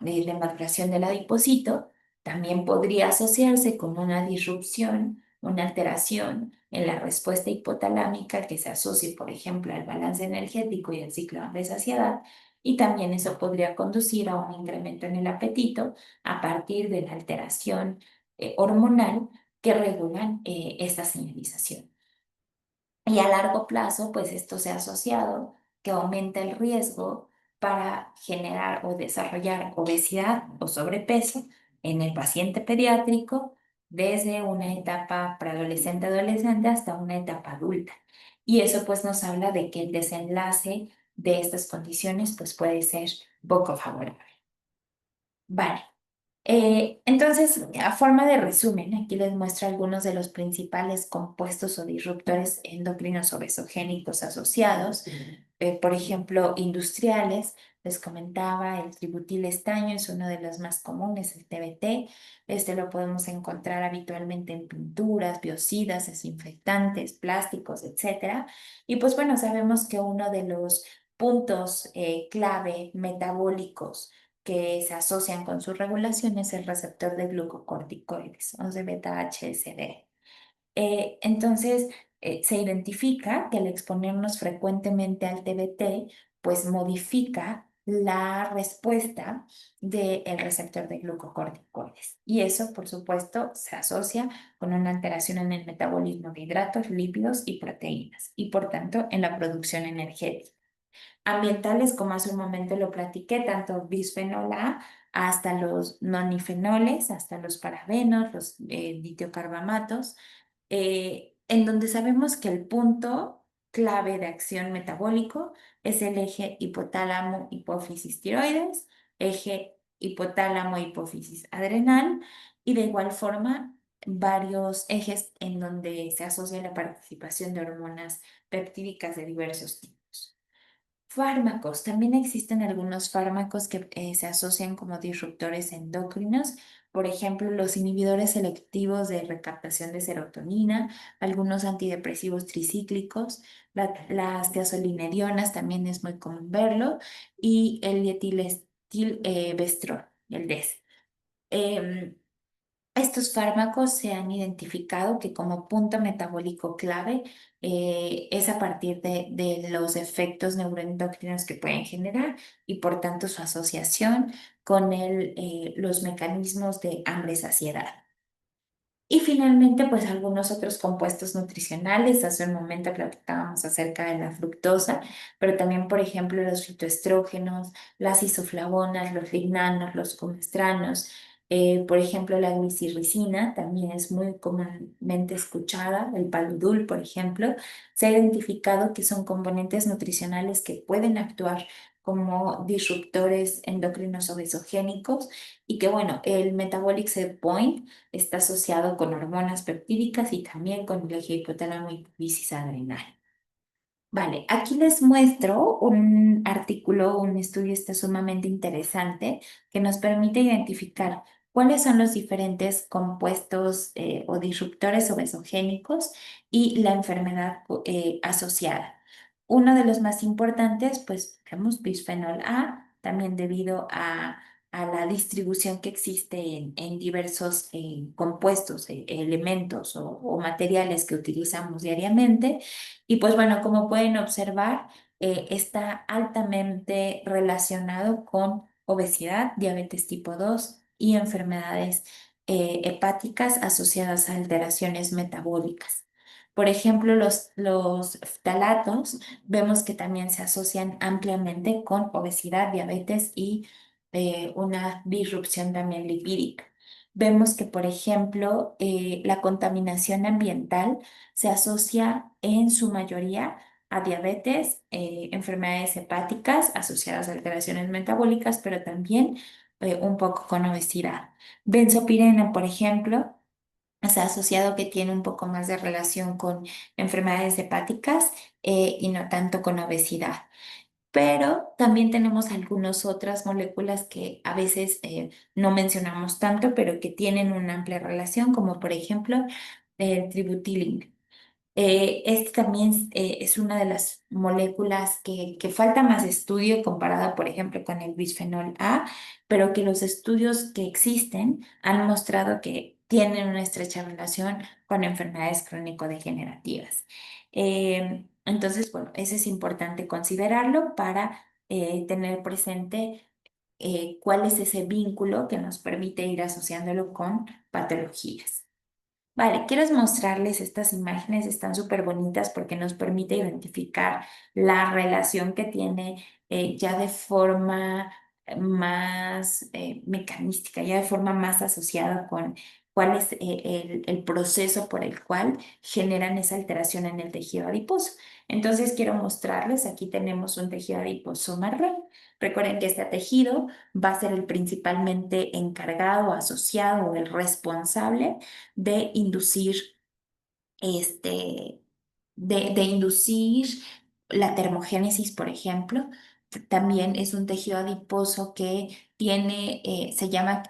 de maduración del adipocito. También podría asociarse con una disrupción, una alteración en la respuesta hipotalámica que se asocie, por ejemplo, al balance energético y al ciclo de saciedad, y también eso podría conducir a un incremento en el apetito a partir de la alteración hormonal que regulan esta señalización. Y a largo plazo, pues esto se ha asociado que aumenta el riesgo para generar o desarrollar obesidad o sobrepeso en el paciente pediátrico desde una etapa preadolescente-adolescente hasta una etapa adulta. Y eso pues nos habla de que el desenlace de estas condiciones pues puede ser poco favorable. Vale. Entonces, a forma de resumen, aquí les muestro algunos de los principales compuestos o disruptores endocrinos obesogénicos asociados. Por ejemplo, industriales, les comentaba, el tributil estaño es uno de los más comunes, el TBT. Este lo podemos encontrar habitualmente en pinturas, biocidas, desinfectantes, plásticos, etcétera. Y pues bueno, sabemos que uno de los puntos clave metabólicos que se asocian con su regulación es el receptor de glucocorticoides, o de beta-HSD. Entonces, se identifica que al exponernos frecuentemente al TBT, pues modifica la respuesta del receptor de glucocorticoides. Y eso, por supuesto, se asocia con una alteración en el metabolismo de hidratos, lípidos y proteínas, y por tanto en la producción energética. Ambientales, como hace un momento lo platiqué, tanto bisfenol A hasta los nonifenoles, hasta los parabenos, los ditiocarbamatos, en donde sabemos que el punto clave de acción metabólico es el eje hipotálamo, hipófisis tiroides, eje hipotálamo, hipófisis adrenal, y de igual forma varios ejes en donde se asocia la participación de hormonas peptídicas de diversos tipos. Fármacos. También existen algunos fármacos que se asocian como disruptores endocrinos, por ejemplo, los inhibidores selectivos de recaptación de serotonina, algunos antidepresivos tricíclicos, las tiazolinedionas también es muy común verlo, y el dietilestilbestrol, el DES. Em, Estos fármacos se han identificado que como punto metabólico clave es a partir de los efectos neuroendocrinos que pueden generar y por tanto su asociación con los mecanismos de hambre-saciedad. Y finalmente, pues algunos otros compuestos nutricionales. Hace un momento platicábamos acerca de la fructosa, pero también, por ejemplo, los fitoestrógenos, las isoflavonas, los lignanos, los comestranos. Por ejemplo, la glicirricina también es muy comúnmente escuchada, el paludul, por ejemplo. Se ha identificado que son componentes nutricionales que pueden actuar como disruptores endocrinos obesogénicos y que, bueno, el metabolic set point está asociado con hormonas peptídicas y también con el eje hipotálamo y hipófisis adrenal. Vale, aquí les muestro un artículo, un estudio está sumamente interesante que nos permite identificar cuáles son los diferentes compuestos o disruptores obesogénicos y la enfermedad asociada. Uno de los más importantes, pues, tenemos bisfenol A, también debido a la distribución que existe en diversos compuestos, elementos o materiales que utilizamos diariamente. Y pues bueno, como pueden observar, está altamente relacionado con obesidad, diabetes tipo 2 y enfermedades hepáticas asociadas a alteraciones metabólicas. Por ejemplo, los ftalatos vemos que también se asocian ampliamente con obesidad, diabetes y una disrupción también lipídica. Vemos que, por ejemplo, la contaminación ambiental se asocia en su mayoría a diabetes, enfermedades hepáticas asociadas a alteraciones metabólicas, pero también un poco con obesidad. Benzopirena, por ejemplo, se ha asociado que tiene un poco más de relación con enfermedades hepáticas y no tanto con obesidad. Pero también tenemos algunas otras moléculas que a veces no mencionamos tanto, pero que tienen una amplia relación, como por ejemplo el tributilin. Este también es una de las moléculas que falta más estudio comparada, por ejemplo, con el bisfenol A, pero que los estudios que existen han mostrado que tienen una estrecha relación con enfermedades crónico-degenerativas. Entonces, bueno, eso es importante considerarlo para tener presente cuál es ese vínculo que nos permite ir asociándolo con patologías. Vale, quiero mostrarles estas imágenes, están súper bonitas porque nos permite identificar la relación que tiene ya de forma más mecanística, ya de forma más asociada con cuál es el proceso por el cual generan esa alteración en el tejido adiposo. Entonces quiero mostrarles, aquí tenemos un tejido adiposo marrón. Recuerden que este tejido va a ser el principalmente encargado, asociado o el responsable de inducir este, de inducir la termogénesis, por ejemplo. También es un tejido adiposo que tiene, se llama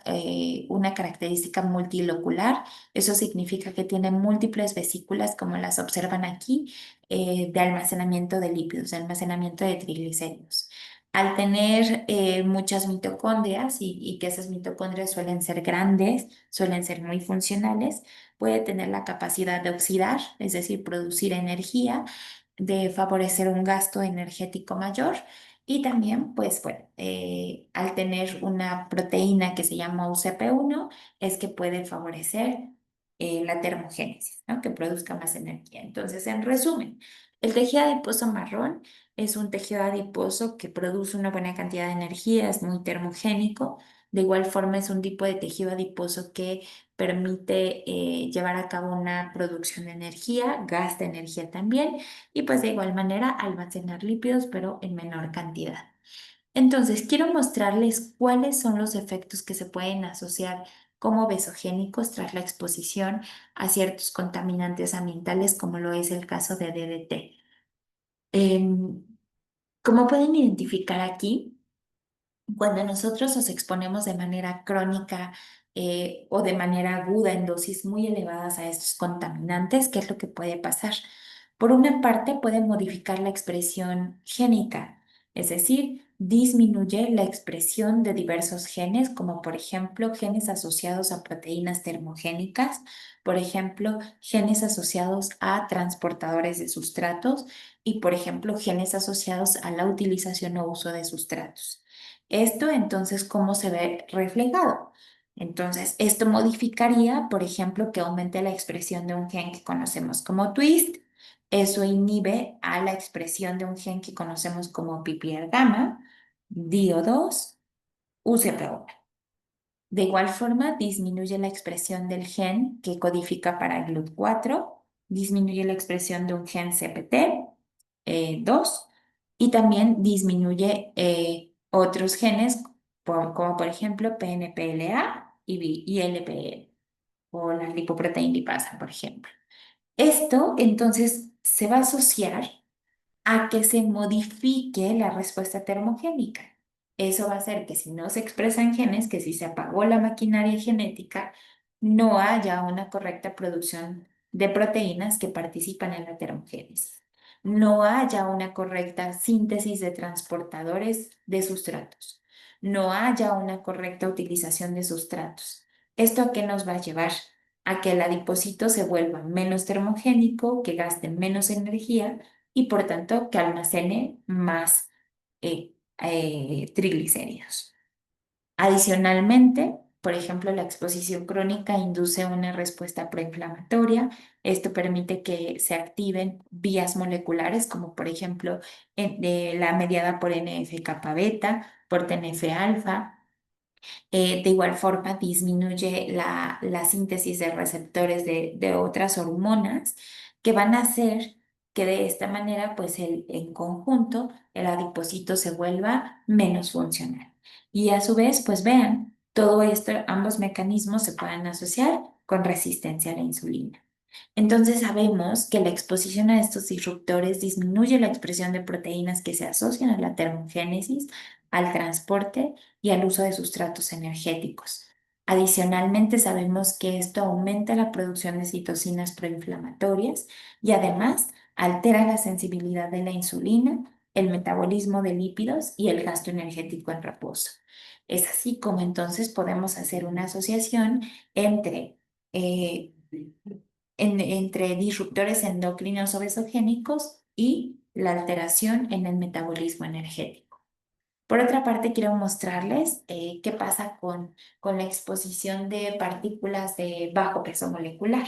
una característica multilocular. Eso significa que tiene múltiples vesículas, como las observan aquí, de almacenamiento de lípidos, de almacenamiento de triglicéridos. Al tener muchas mitocondrias y que esas mitocondrias suelen ser grandes, suelen ser muy funcionales, puede tener la capacidad de oxidar, es decir, producir energía, de favorecer un gasto energético mayor y también, pues bueno, al tener una proteína que se llama UCP1, es que puede favorecer la termogénesis, ¿no? Que produzca más energía. Entonces, en resumen, el tejido adiposo marrón es un tejido adiposo que produce una buena cantidad de energía, es muy termogénico. De igual forma, es un tipo de tejido adiposo que permite llevar a cabo una producción de energía, gasta energía también, y pues de igual manera almacenar lípidos, pero en menor cantidad. Entonces, quiero mostrarles cuáles son los efectos que se pueden asociar como besogénicos tras la exposición a ciertos contaminantes ambientales, como lo es el caso de DDT. Em, Como pueden identificar aquí, cuando nosotros nos exponemos de manera crónica o de manera aguda en dosis muy elevadas a estos contaminantes, ¿qué es lo que puede pasar? Por una parte, puede modificar la expresión génica, es decir, disminuye la expresión de diversos genes, como por ejemplo genes asociados a proteínas termogénicas, por ejemplo, genes asociados a transportadores de sustratos y, por ejemplo, genes asociados a la utilización o uso de sustratos. Esto entonces, ¿cómo se ve reflejado? Entonces, esto modificaría, por ejemplo, que aumente la expresión de un gen que conocemos como twist. Eso inhibe a la expresión de un gen que conocemos como PPR gamma, DIO2, UCP1. De igual forma, disminuye la expresión del gen que codifica para GLUT4, disminuye la expresión de un gen CPT2 y también disminuye otros genes como por ejemplo PNPLA y LPL o la lipoproteína lipasa, por ejemplo. Esto entonces se va a asociar a que se modifique la respuesta termogénica. Eso va a hacer que si no se expresan genes, que si se apagó la maquinaria genética, no haya una correcta producción de proteínas que participan en la termogénesis. No haya una correcta síntesis de transportadores de sustratos. No haya una correcta utilización de sustratos. ¿Esto a qué nos va a llevar? A que el adipocito se vuelva menos termogénico, que gaste menos energía y por tanto que almacene más triglicéridos. Adicionalmente, por ejemplo, la exposición crónica induce una respuesta proinflamatoria. Esto permite que se activen vías moleculares, como por ejemplo la mediada por NF-kappa beta, por TNF-alfa. De igual forma, disminuye la síntesis de receptores de otras hormonas que van a hacer que de esta manera, pues en conjunto, el adipocito se vuelva menos funcional. Y a su vez, pues vean, todo esto, ambos mecanismos se pueden asociar con resistencia a la insulina. Entonces sabemos que la exposición a estos disruptores disminuye la expresión de proteínas que se asocian a la termogénesis, al transporte y al uso de sustratos energéticos. Adicionalmente, sabemos que esto aumenta la producción de citocinas proinflamatorias y además altera la sensibilidad de la insulina, el metabolismo de lípidos y el gasto energético en reposo. Es así como entonces podemos hacer una asociación entre eh, entre disruptores endocrinos obesogénicos y la alteración en el metabolismo energético. Por otra parte, quiero mostrarles qué pasa con la exposición de partículas de bajo peso molecular,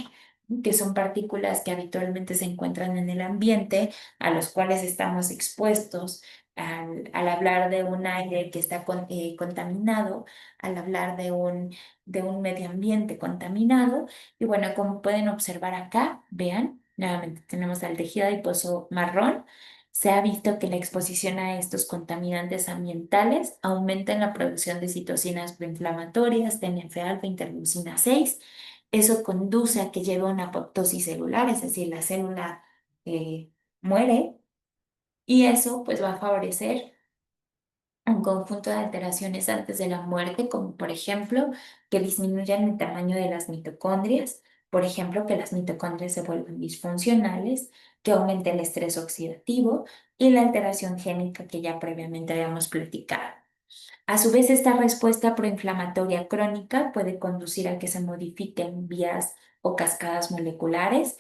que son partículas que habitualmente se encuentran en el ambiente, a los cuales estamos expuestos al hablar de un aire que está contaminado, al hablar de un medio ambiente contaminado. Y bueno, como pueden observar acá, vean, nuevamente tenemos al tejido adiposo marrón. Se ha visto que la exposición a estos contaminantes ambientales aumenta en la producción de citocinas proinflamatorias, TNF-alfa, interleucina 6. Eso conduce a que lleve a una apoptosis celular, es decir, la célula eh, muere y eso pues va a favorecer un conjunto de alteraciones antes de la muerte, como por ejemplo que disminuyan el tamaño de las mitocondrias, por ejemplo que las mitocondrias se vuelvan disfuncionales, que aumente el estrés oxidativo y la alteración génica que ya previamente habíamos platicado. A su vez, esta respuesta proinflamatoria crónica puede conducir a que se modifiquen vías o cascadas moleculares.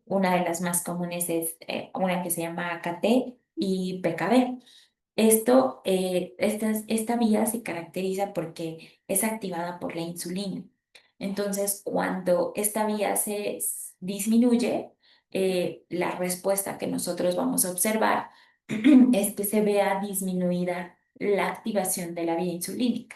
Una de las más comunes es una que se llama AKT y PKB. Esta vía se caracteriza porque es activada por la insulina. Entonces, cuando esta vía disminuye, la respuesta que nosotros vamos a observar es que se vea disminuida la activación de la vía insulínica.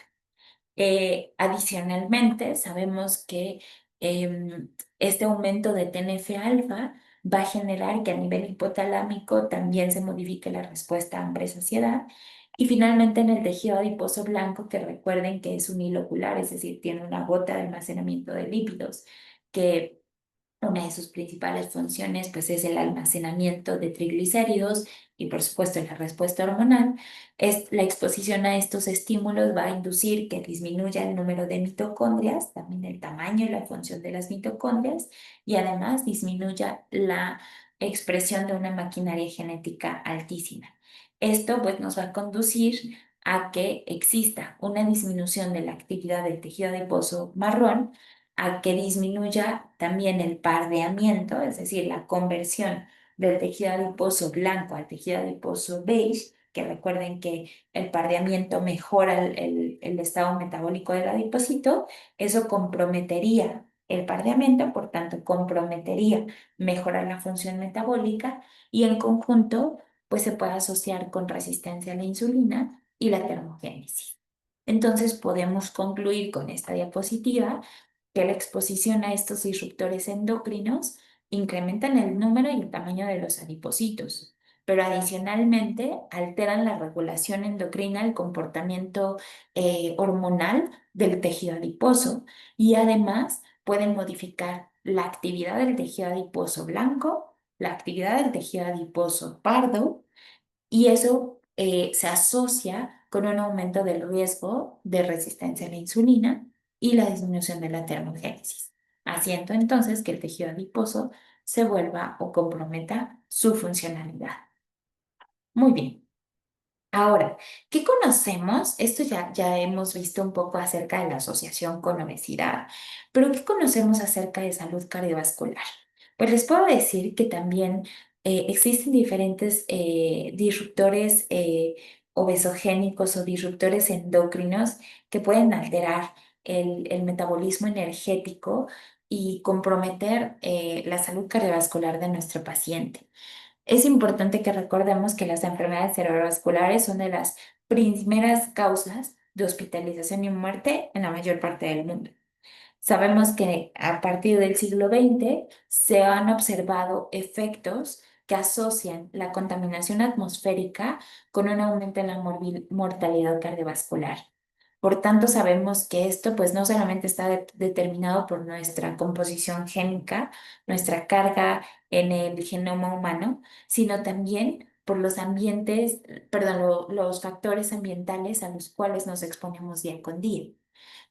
Adicionalmente, sabemos que este aumento de TNF-alfa va a generar que a nivel hipotalámico también se modifique la respuesta a hambre-saciedad. Y finalmente en el tejido adiposo blanco, que recuerden que es unilocular, es decir, tiene una gota de almacenamiento de lípidos, que una de sus principales funciones pues, es el almacenamiento de triglicéridos y por supuesto la respuesta hormonal. La exposición a estos estímulos va a inducir que disminuya el número de mitocondrias, también el tamaño y la función de las mitocondrias, y además disminuya la expresión de una maquinaria genética altísima. Esto pues, nos va a conducir a que exista una disminución de la actividad del tejido adiposo marrón, a que disminuya también el pardeamiento, es decir, la conversión del tejido adiposo blanco al tejido adiposo beige, que recuerden que el pardeamiento mejora el estado metabólico del adipocito. Eso comprometería el pardeamiento, por tanto, comprometería mejorar la función metabólica y en conjunto, pues se puede asociar con resistencia a la insulina y la termogénesis. Entonces, podemos concluir con esta diapositiva que la exposición a estos disruptores endocrinos incrementan el número y el tamaño de los adipocitos, pero adicionalmente alteran la regulación endocrina, el comportamiento hormonal del tejido adiposo y además pueden modificar la actividad del tejido adiposo blanco, la actividad del tejido adiposo pardo, y eso se asocia con un aumento del riesgo de resistencia a la insulina y la disminución de la termogénesis, haciendo entonces que el tejido adiposo se vuelva o comprometa su funcionalidad. Muy bien. Ahora, ¿qué conocemos? Esto ya hemos visto un poco acerca de la asociación con obesidad, pero ¿qué conocemos acerca de salud cardiovascular? Pues les puedo decir que también existen diferentes disruptores obesogénicos o disruptores endocrinos que pueden alterar el metabolismo energético y comprometer la salud cardiovascular de nuestro paciente. Es importante que recordemos que las enfermedades cerebrovasculares son de las primeras causas de hospitalización y muerte en la mayor parte del mundo. Sabemos que a partir del siglo XX se han observado efectos que asocian la contaminación atmosférica con un aumento en la mortalidad cardiovascular. Por tanto, sabemos que esto pues no solamente está determinado por nuestra composición génica, nuestra carga en el genoma humano, sino también por los ambientes, perdón, los factores ambientales a los cuales nos exponemos día con día.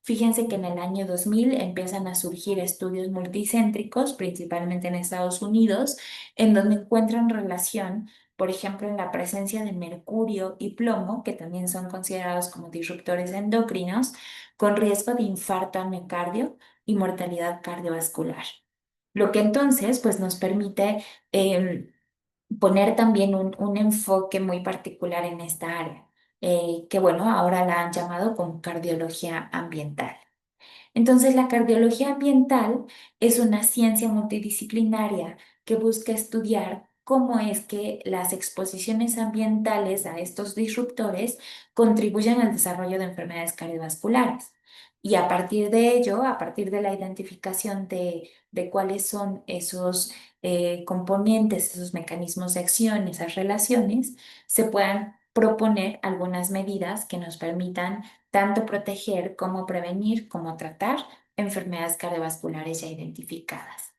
Fíjense que en el año 2000 empiezan a surgir estudios multicéntricos, principalmente en Estados Unidos, en donde encuentran relación, por ejemplo, en la presencia de mercurio y plomo, que también son considerados como disruptores endocrinos, con riesgo de infarto al miocardio y mortalidad cardiovascular. Lo que entonces pues, nos permite poner también un enfoque muy particular en esta área, que bueno, ahora la han llamado como cardiología ambiental. Entonces, la cardiología ambiental es una ciencia multidisciplinaria que busca estudiar cómo es que las exposiciones ambientales a estos disruptores contribuyen al desarrollo de enfermedades cardiovasculares. Y a partir de ello, a partir de la identificación de cuáles son esos componentes, esos mecanismos de acción, esas relaciones, se puedan proponer algunas medidas que nos permitan tanto proteger como prevenir, como tratar enfermedades cardiovasculares ya identificadas.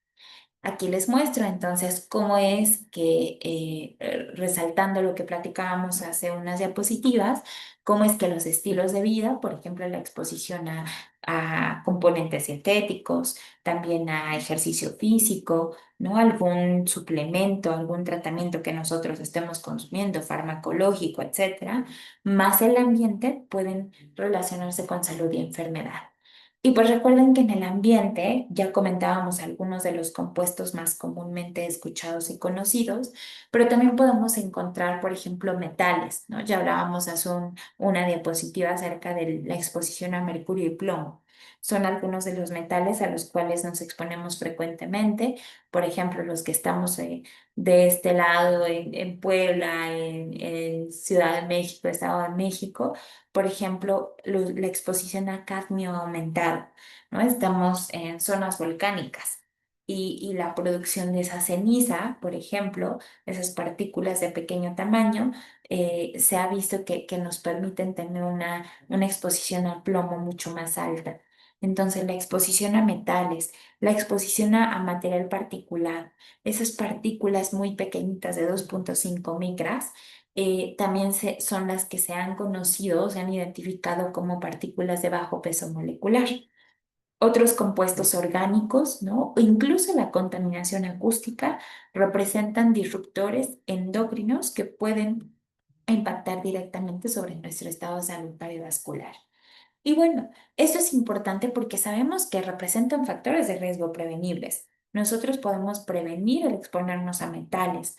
Aquí les muestro entonces cómo es que, resaltando lo que platicábamos hace unas diapositivas, cómo es que los estilos de vida, por ejemplo, la exposición a componentes sintéticos, también a ejercicio físico, ¿no? Algún suplemento, algún tratamiento que nosotros estemos consumiendo, farmacológico, etcétera, más el ambiente pueden relacionarse con salud y enfermedad. Y pues recuerden que en el ambiente ya comentábamos algunos de los compuestos más comúnmente escuchados y conocidos, pero también podemos encontrar, por ejemplo, metales, ¿no? Ya hablábamos hace una diapositiva acerca de la exposición a mercurio y plomo. Son algunos de los metales a los cuales nos exponemos frecuentemente, por ejemplo, los que estamos de este lado en Puebla, en Ciudad de México, Estado de México, por ejemplo, la exposición a cadmio ha aumentado, ¿no? Estamos en zonas volcánicas. Y la producción de esa ceniza, por ejemplo, esas partículas de pequeño tamaño, se ha visto que nos permiten tener una exposición al plomo mucho más alta. Entonces, la exposición a metales, la exposición a material particulado, esas partículas muy pequeñitas de 2,5 micras, también son las que se han conocido, se han identificado como partículas de bajo peso molecular. Otros compuestos orgánicos, ¿no? O incluso la contaminación acústica representan disruptores endocrinos que pueden impactar directamente sobre nuestro estado de salud cardiovascular. Y bueno, esto es importante porque sabemos que representan factores de riesgo prevenibles. Nosotros podemos prevenir el exponernos a metales,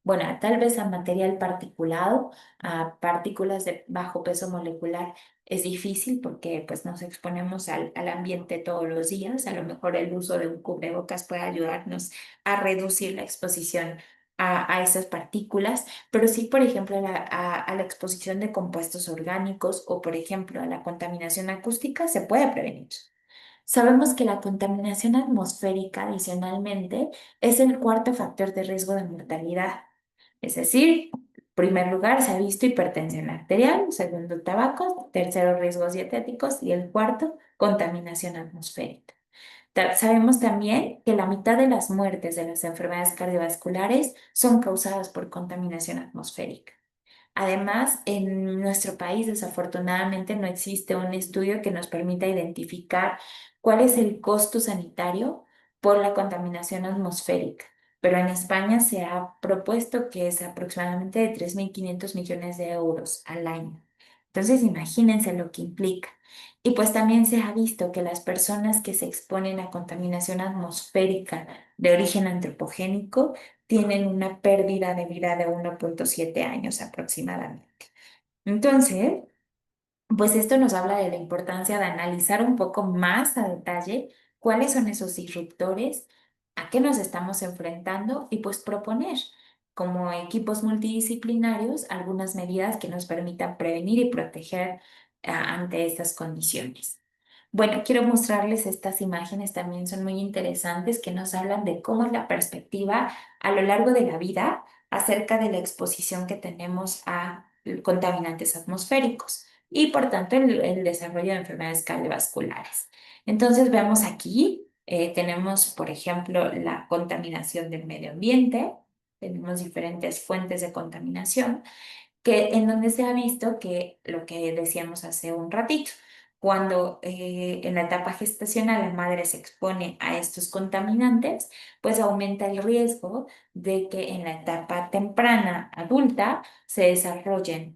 bueno, tal vez a material particulado, a partículas de bajo peso molecular. Es difícil porque pues nos exponemos al ambiente todos los días. A lo mejor el uso de un cubrebocas puede ayudarnos a reducir la exposición a esas partículas, pero sí, por ejemplo, a la exposición de compuestos orgánicos o, por ejemplo, a la contaminación acústica se puede prevenir. Sabemos que la contaminación atmosférica, adicionalmente, es el cuarto factor de riesgo de mortalidad. Es decir, en primer lugar se ha visto hipertensión arterial, segundo, tabaco, tercero, riesgos dietéticos y el cuarto, contaminación atmosférica. Sabemos también que la mitad de las muertes de las enfermedades cardiovasculares son causadas por contaminación atmosférica. Además, en nuestro país desafortunadamente no existe un estudio que nos permita identificar cuál es el costo sanitario por la contaminación atmosférica, pero en España se ha propuesto que es aproximadamente de 3.500 millones de euros al año. Entonces, imagínense lo que implica. Y pues también se ha visto que las personas que se exponen a contaminación atmosférica de origen antropogénico tienen una pérdida de vida de 1,7 años aproximadamente. Entonces, pues esto nos habla de la importancia de analizar un poco más a detalle cuáles son esos disruptores, a qué nos estamos enfrentando y pues proponer como equipos multidisciplinarios algunas medidas que nos permitan prevenir y proteger ante estas condiciones. Bueno, quiero mostrarles estas imágenes, también son muy interesantes, que nos hablan de cómo es la perspectiva a lo largo de la vida acerca de la exposición que tenemos a contaminantes atmosféricos y por tanto el desarrollo de enfermedades cardiovasculares. Entonces vemos aquí, tenemos por ejemplo la contaminación del medio ambiente, tenemos diferentes fuentes de contaminación en donde se ha visto que lo que decíamos hace un ratito, cuando en la etapa gestacional la madre se expone a estos contaminantes, pues aumenta el riesgo de que en la etapa temprana adulta se desarrollen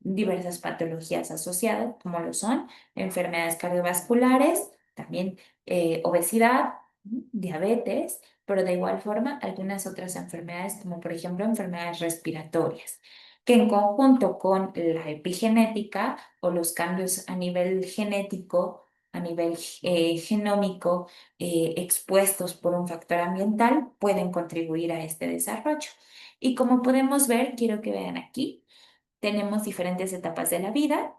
diversas patologías asociadas, como lo son enfermedades cardiovasculares, también obesidad, diabetes, pero de igual forma algunas otras enfermedades, como por ejemplo enfermedades respiratorias que en conjunto con la epigenética o los cambios a nivel genético, a nivel genómico, expuestos por un factor ambiental, pueden contribuir a este desarrollo. Y como podemos ver, quiero que vean aquí, tenemos diferentes etapas de la vida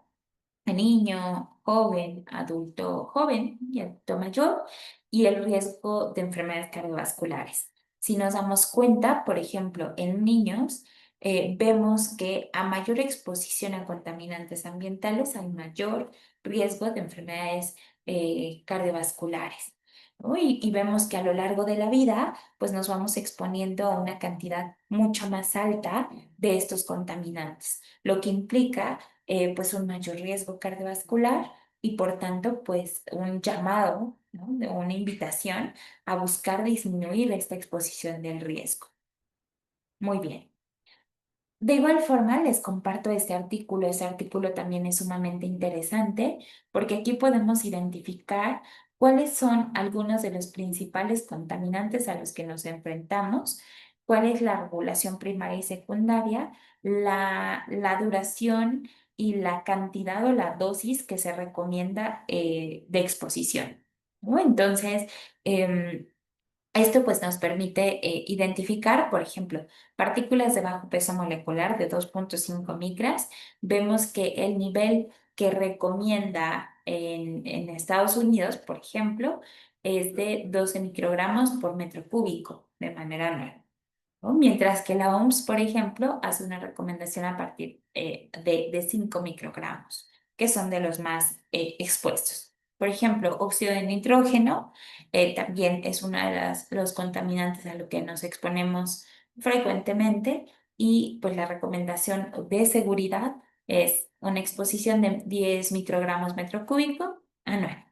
niño, joven, adulto joven y adulto mayor, y el riesgo de enfermedades cardiovasculares. Si nos damos cuenta, por ejemplo, en niños, vemos que a mayor exposición a contaminantes ambientales hay mayor riesgo de enfermedades cardiovasculares. ¿No? Y vemos que a lo largo de la vida, pues nos vamos exponiendo a una cantidad mucho más alta de estos contaminantes, lo que implica pues un mayor riesgo cardiovascular y por tanto pues un llamado, ¿no? De una invitación a buscar disminuir esta exposición del riesgo. Muy bien. De igual forma, les comparto este artículo. Este artículo también es sumamente interesante porque aquí podemos identificar cuáles son algunos de los principales contaminantes a los que nos enfrentamos, cuál es la regulación primaria y secundaria, la duración y la cantidad o la dosis que se recomienda de exposición, ¿no? Entonces, em, esto pues nos permite identificar, por ejemplo, partículas de bajo peso molecular de 2,5 micras. Vemos que el nivel que recomienda en Estados Unidos, por ejemplo, es de 12 microgramos por metro cúbico de manera anual, ¿no? Mientras que la OMS, por ejemplo, hace una recomendación a partir de 5 microgramos, que son de los más expuestos. Por ejemplo, óxido de nitrógeno también es uno de los contaminantes a lo que nos exponemos frecuentemente y pues la recomendación de seguridad es una exposición de 10 microgramos metro cúbico anual.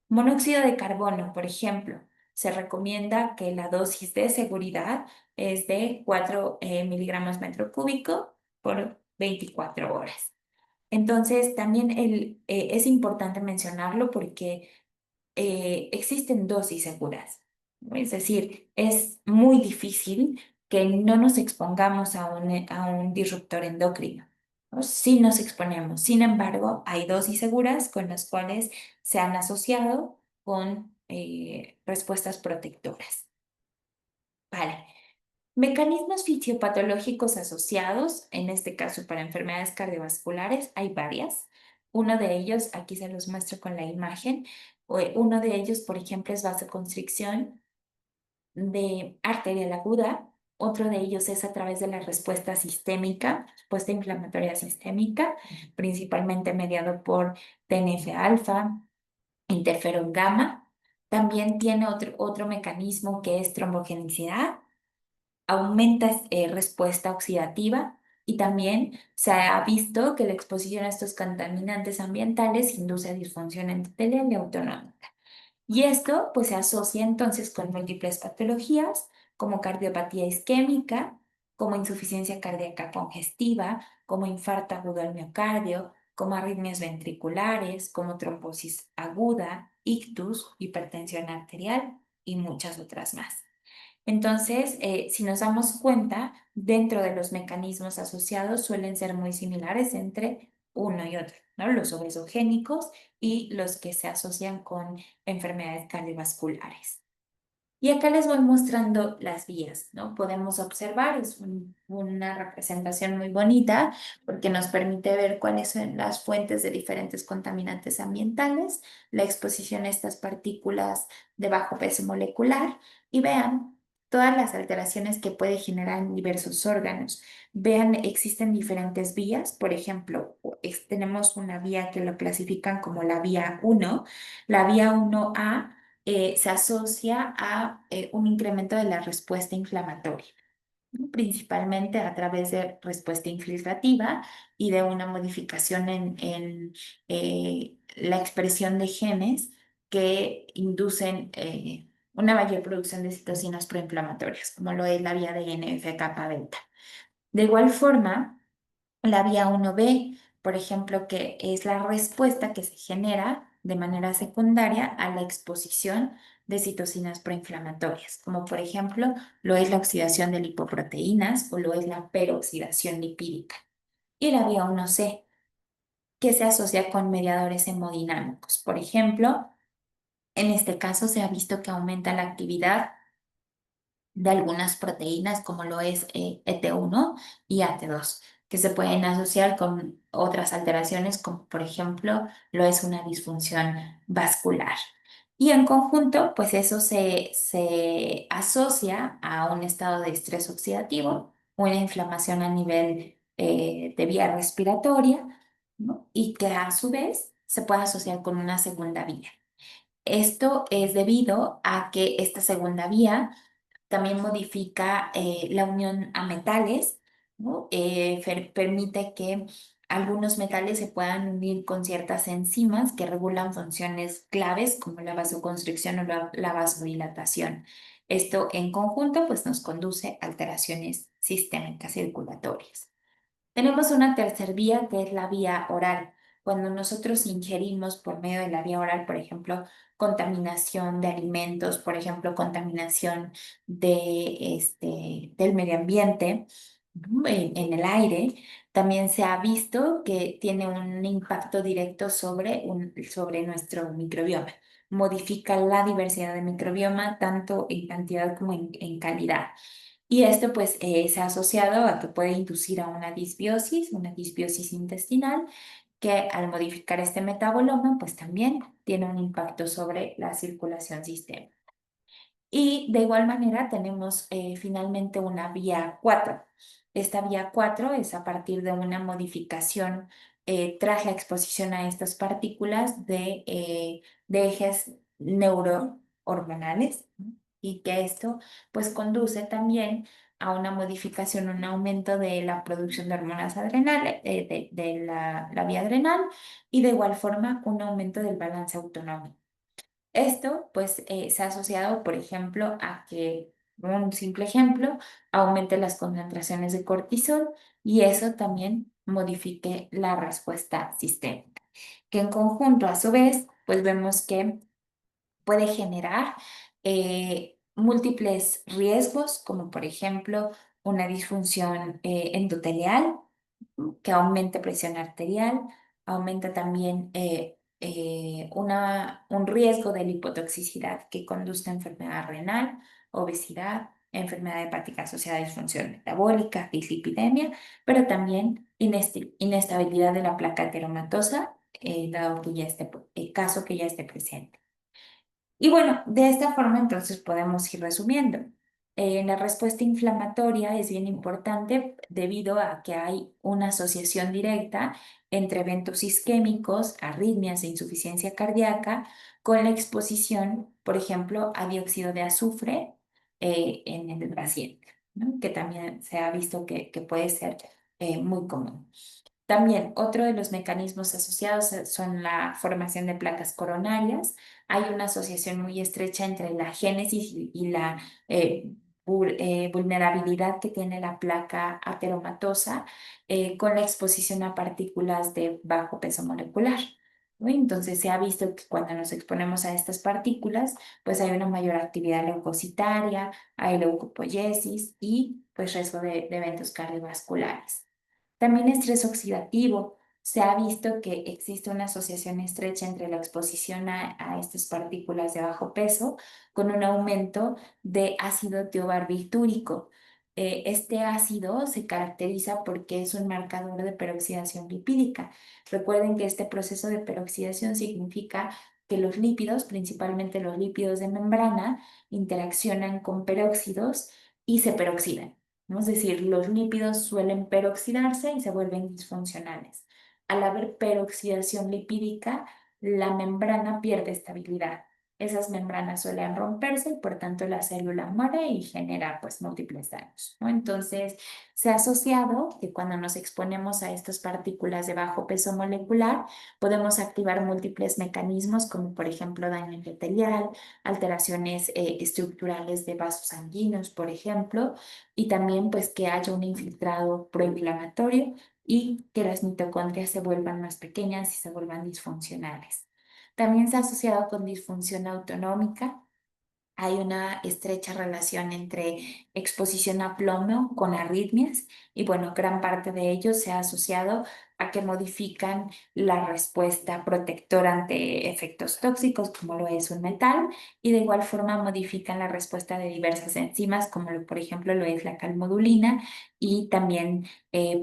Monóxido de carbono, por ejemplo, se recomienda que la dosis de seguridad es de 4 miligramos metro cúbico por 24 horas. Entonces, también es importante mencionarlo porque existen dosis seguras, ¿no? Es decir, es muy difícil que no nos expongamos a un disruptor endocrino, ¿no? Sí nos exponemos. Sin embargo, hay dosis seguras con las cuales se han asociado con respuestas protectoras. Vale. Mecanismos fisiopatológicos asociados, en este caso para enfermedades cardiovasculares, hay varias. Uno de ellos, aquí se los muestro con la imagen, uno de ellos, por ejemplo, es vasoconstricción de arterial aguda. Otro de ellos es a través de la respuesta inflamatoria sistémica, principalmente mediado por TNF-alfa, interferón gamma. También tiene otro mecanismo que es trombogenicidad, aumenta respuesta oxidativa y también se ha visto que la exposición a estos contaminantes ambientales induce disfunción endotelial y autonómica. Y esto pues se asocia entonces con múltiples patologías como cardiopatía isquémica, como insuficiencia cardíaca congestiva, como infarto agudo al miocardio, como arritmias ventriculares, como trombosis aguda, ictus, hipertensión arterial y muchas otras más. Entonces, si nos damos cuenta, dentro de los mecanismos asociados suelen ser muy similares entre uno y otro, ¿no? Los obesogénicos y los que se asocian con enfermedades cardiovasculares. Y acá les voy mostrando las vías, ¿no? Podemos observar, es una representación muy bonita porque nos permite ver cuáles son las fuentes de diferentes contaminantes ambientales, la exposición a estas partículas de bajo peso molecular y vean todas las alteraciones que puede generar en diversos órganos. Vean, existen diferentes vías, por ejemplo, tenemos una vía que lo clasifican como la vía 1, la vía 1A se asocia a un incremento de la respuesta inflamatoria, ¿no? Principalmente a través de respuesta infiltrativa y de una modificación en la expresión de genes que inducen una mayor producción de citocinas proinflamatorias, como lo es la vía de NF-kappa delta. De igual forma, la vía 1B, por ejemplo, que es la respuesta que se genera de manera secundaria a la exposición de citocinas proinflamatorias, como por ejemplo lo es la oxidación de lipoproteínas o lo es la peroxidación lipídica. Y la vía 1C, que se asocia con mediadores hemodinámicos. Por ejemplo, en este caso se ha visto que aumenta la actividad de algunas proteínas como lo es ET1 y AT2, que se pueden asociar con otras alteraciones como por ejemplo lo es una disfunción vascular. Y en conjunto, pues eso se asocia a un estado de estrés oxidativo, una inflamación a nivel de vía respiratoria, ¿no? Y que a su vez se puede asociar con una segunda vía. Esto es debido a que esta segunda vía también modifica la unión a metales, ¿no? Permite que algunos metales se puedan unir con ciertas enzimas que regulan funciones claves como la vasoconstricción o la vasodilatación. Esto en conjunto pues nos conduce a alteraciones sistémicas circulatorias. Tenemos una tercera vía que es la vía oral. Cuando nosotros ingerimos por medio de la vía oral, por ejemplo, contaminación de alimentos, por ejemplo, contaminación del medio ambiente, en el aire, también se ha visto que tiene un impacto directo sobre nuestro microbioma. Modifica la diversidad de microbioma tanto en cantidad como en calidad. Y esto pues se ha asociado a que puede inducir a una disbiosis intestinal, que al modificar este metaboloma pues también tiene un impacto sobre la circulación sistémica. Y de igual manera tenemos finalmente una vía 4. Esta vía 4 es a partir de una modificación tras la exposición a estas partículas de ejes neurohormonales, ¿no? Y que esto pues conduce también a una modificación, un aumento de la producción de hormonas adrenales, la vía adrenal, y de igual forma un aumento del balance autonómico. Esto, pues, se ha asociado, por ejemplo, a que, un simple ejemplo, aumente las concentraciones de cortisol y eso también modifique la respuesta sistémica, que en conjunto, a su vez, pues vemos que puede generar múltiples riesgos, como por ejemplo una disfunción endotelial, que aumente presión arterial, aumenta también un riesgo de lipotoxicidad que conduzca a enfermedad renal, obesidad, enfermedad hepática asociada a disfunción metabólica, dislipidemia, pero también inestabilidad de la placa ateromatosa, dado que ya esté, caso que ya esté presente. Y bueno, de esta forma entonces podemos ir resumiendo. La respuesta inflamatoria es bien importante debido a que hay una asociación directa entre eventos isquémicos, arritmias e insuficiencia cardíaca con la exposición, por ejemplo, a dióxido de azufre en el paciente, ¿no? Que también se ha visto que puede ser muy común. También otro de los mecanismos asociados son la formación de placas coronarias. Hay una asociación muy estrecha entre la génesis y la vulnerabilidad que tiene la placa ateromatosa con la exposición a partículas de bajo peso molecular, ¿no? Entonces se ha visto que cuando nos exponemos a estas partículas, pues hay una mayor actividad leucocitaria, hay leucopoiesis y pues riesgo de eventos cardiovasculares. También estrés oxidativo. Se ha visto que existe una asociación estrecha entre la exposición a estas partículas de bajo peso con un aumento de ácido tiobarbitúrico. Este ácido se caracteriza porque es un marcador de peroxidación lipídica. Recuerden que este proceso de peroxidación significa que los lípidos, principalmente los lípidos de membrana, interaccionan con peróxidos y se peroxidan, ¿no? Es decir, los lípidos suelen peroxidarse y se vuelven disfuncionales. Al haber peroxidación lipídica, la membrana pierde estabilidad. Esas membranas suelen romperse y por tanto la célula muere y genera pues múltiples daños, ¿no? Entonces, se ha asociado que cuando nos exponemos a estas partículas de bajo peso molecular, podemos activar múltiples mecanismos como por ejemplo daño endotelial, alteraciones estructurales de vasos sanguíneos, por ejemplo, y también pues que haya un infiltrado proinflamatorio y que las mitocondrias se vuelvan más pequeñas y se vuelvan disfuncionales. También se ha asociado con disfunción autonómica. Hay una estrecha relación entre exposición a plomo con arritmias y bueno, gran parte de ello se ha asociado a que modifican la respuesta protectora ante efectos tóxicos como lo es un metal y de igual forma modifican la respuesta de diversas enzimas como por ejemplo lo es la calmodulina y también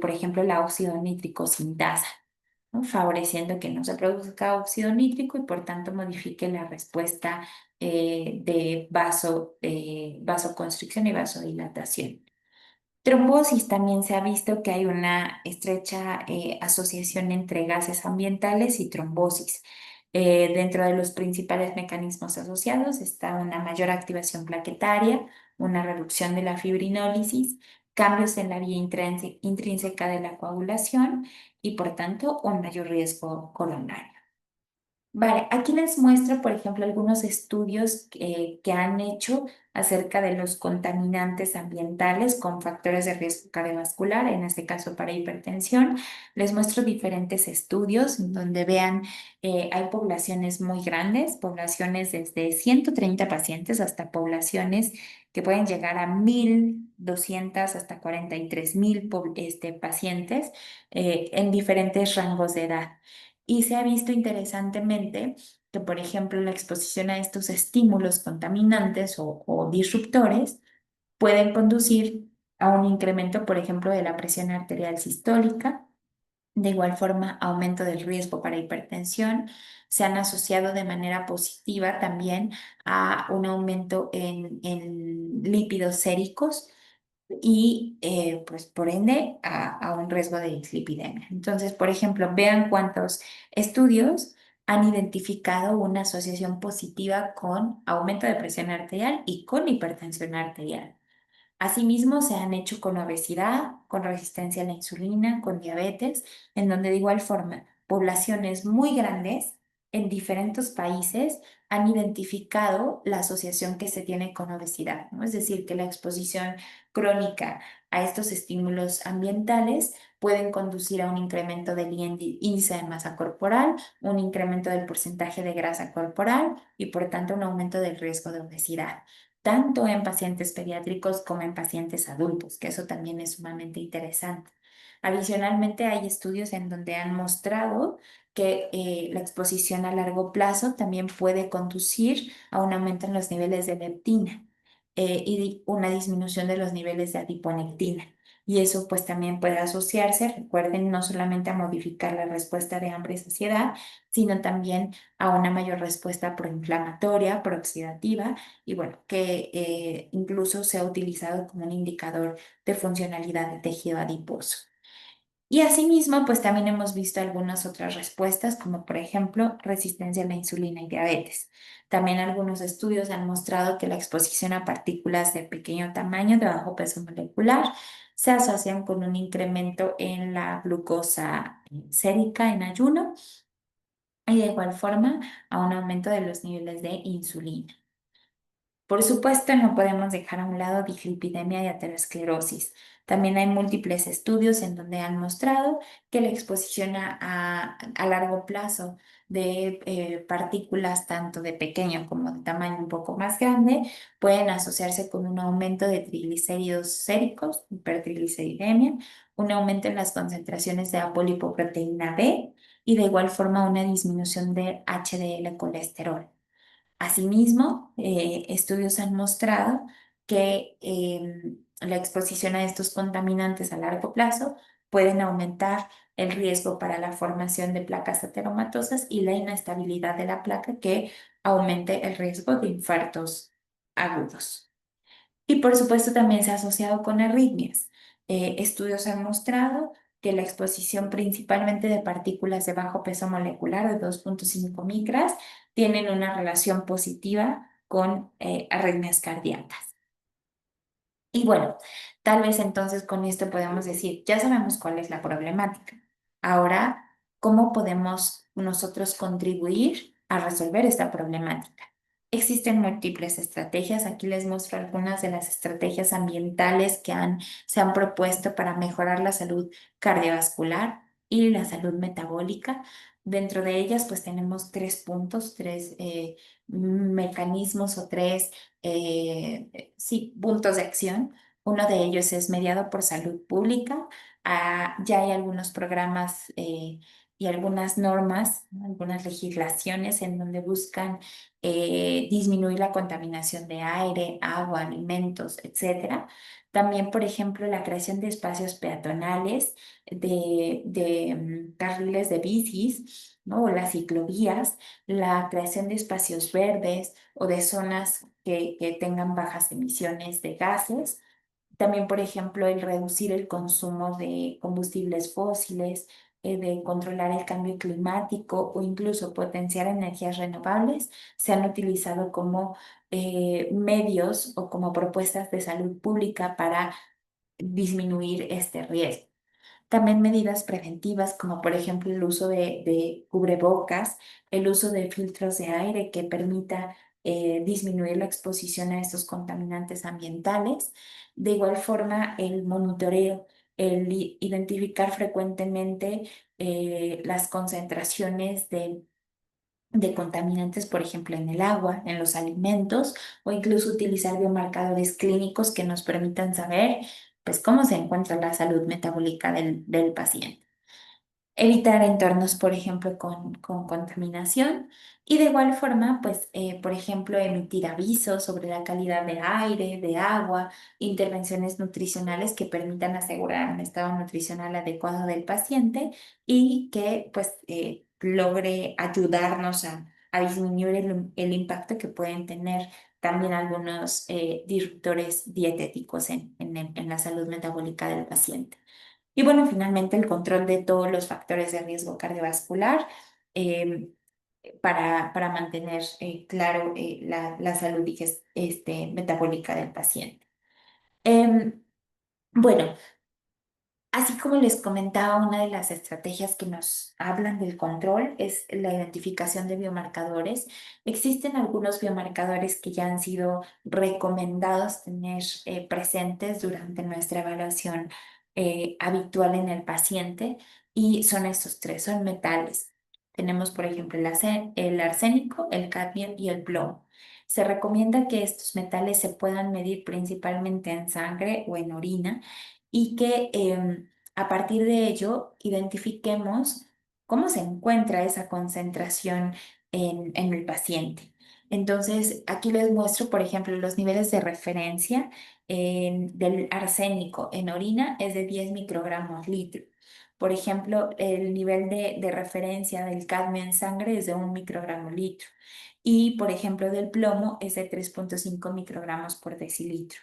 por ejemplo la óxido nítrico sintasa, ¿no? Favoreciendo que no se produzca óxido nítrico y por tanto modifique la respuesta de vasoconstricción y vasodilatación. Trombosis también se ha visto que hay una estrecha asociación entre gases ambientales y trombosis. Dentro de los principales mecanismos asociados está una mayor activación plaquetaria, una reducción de la fibrinólisis, cambios en la vía intrínseca de la coagulación y por tanto un mayor riesgo coronario. Vale, aquí les muestro, por ejemplo, algunos estudios que han hecho acerca de los contaminantes ambientales con factores de riesgo cardiovascular, en este caso para hipertensión. Les muestro diferentes estudios en donde vean, hay poblaciones muy grandes, poblaciones desde 130 pacientes hasta poblaciones que pueden llegar a 1.200 hasta 43.000 pacientes en diferentes rangos de edad. Y se ha visto interesantemente que, por ejemplo, la exposición a estos estímulos contaminantes o disruptores pueden conducir a un incremento, por ejemplo, de la presión arterial sistólica, de igual forma, aumento del riesgo para hipertensión. Se han asociado de manera positiva también a un aumento en lípidos séricos y pues por ende a un riesgo de dislipidemia. Entonces, por ejemplo, vean cuántos estudios han identificado una asociación positiva con aumento de presión arterial y con hipertensión arterial. Asimismo, se han hecho con obesidad, con resistencia a la insulina, con diabetes, en donde de igual forma poblaciones muy grandes en diferentes países han identificado la asociación que se tiene con obesidad, ¿no? Es decir, que la exposición crónica a estos estímulos ambientales pueden conducir a un incremento del índice de masa corporal, un incremento del porcentaje de grasa corporal y por tanto un aumento del riesgo de obesidad tanto en pacientes pediátricos como en pacientes adultos, que eso también es sumamente interesante. Adicionalmente, hay estudios en donde han mostrado que la exposición a largo plazo también puede conducir a un aumento en los niveles de leptina y una disminución de los niveles de adiponectina. Y eso pues también puede asociarse, recuerden, no solamente a modificar la respuesta de hambre y saciedad, sino también a una mayor respuesta proinflamatoria, prooxidativa y bueno, que incluso se ha utilizado como un indicador de funcionalidad de tejido adiposo. Y asimismo, pues también hemos visto algunas otras respuestas, como por ejemplo resistencia a la insulina y diabetes. También algunos estudios han mostrado que la exposición a partículas de pequeño tamaño, de bajo peso molecular, se asocian con un incremento en la glucosa sérica en ayuno y de igual forma a un aumento de los niveles de insulina. Por supuesto, no podemos dejar a un lado dislipidemia y aterosclerosis. También hay múltiples estudios en donde han mostrado que la exposición a largo plazo de partículas tanto de pequeño como de tamaño un poco más grande pueden asociarse con un aumento de triglicéridos séricos, hipertrigliceridemia, un aumento en las concentraciones de apolipoproteína B y de igual forma una disminución de HDL colesterol. Asimismo, estudios han mostrado que la exposición a estos contaminantes a largo plazo pueden aumentar el riesgo para la formación de placas ateromatosas y la inestabilidad de la placa que aumente el riesgo de infartos agudos. Y por supuesto también se ha asociado con arritmias. Estudios han mostrado que la exposición principalmente de partículas de bajo peso molecular de 2,5 micras tienen una relación positiva con arritmias cardíacas. Y bueno, tal vez entonces con esto podemos decir, ya sabemos cuál es la problemática. Ahora, ¿cómo podemos nosotros contribuir a resolver esta problemática? Existen múltiples estrategias. Aquí les muestro algunas de las estrategias ambientales que se han propuesto para mejorar la salud cardiovascular y la salud metabólica. Dentro de ellas, pues tenemos tres puntos, tres mecanismos o tres sí, puntos de acción. Uno de ellos es mediado por salud pública. Ya hay algunos programas y algunas normas, ¿no? Algunas legislaciones en donde buscan disminuir la contaminación de aire, agua, alimentos, etcétera. También, por ejemplo, la creación de espacios peatonales, de carriles de bicis, ¿no? O las ciclovías, la creación de espacios verdes o de zonas que tengan bajas emisiones de gases. También, por ejemplo, el reducir el consumo de combustibles fósiles, de controlar el cambio climático o incluso potenciar energías renovables, se han utilizado como medios o como propuestas de salud pública para disminuir este riesgo. También medidas preventivas como por ejemplo el uso de cubrebocas, el uso de filtros de aire que permita disminuir la exposición a estos contaminantes ambientales. De igual forma, el monitoreo, identificar frecuentemente las concentraciones de contaminantes, por ejemplo, en el agua, en los alimentos, o incluso utilizar biomarcadores clínicos que nos permitan saber, pues, cómo se encuentra la salud metabólica del paciente. Evitar entornos, por ejemplo, con contaminación y de igual forma, pues, por ejemplo, emitir avisos sobre la calidad de aire, de agua, intervenciones nutricionales que permitan asegurar un estado nutricional adecuado del paciente y que, pues, logre ayudarnos a disminuir el impacto que pueden tener también algunos disruptores dietéticos en la salud metabólica del paciente. Y bueno, finalmente el control de todos los factores de riesgo cardiovascular eh, para mantener claro la salud metabólica del paciente. Em, bueno, así como les comentaba, una de las estrategias que nos hablan del control es la identificación de biomarcadores. Existen algunos biomarcadores que ya han sido recomendados tener presentes durante nuestra evaluación habitual en el paciente y son estos tres, son metales. Tenemos, por ejemplo, el arsénico, el cadmio y el plomo. Se recomienda que estos metales se puedan medir principalmente en sangre o en orina y que a partir de ello identifiquemos cómo se encuentra esa concentración en el paciente. Entonces, aquí les muestro, por ejemplo, los niveles de referencia del arsénico en orina es de 10 microgramos litro. Por ejemplo, el nivel de referencia del cadmio en sangre es de 1 microgramo litro. Y, por ejemplo, del plomo es de 3,5 microgramos por decilitro.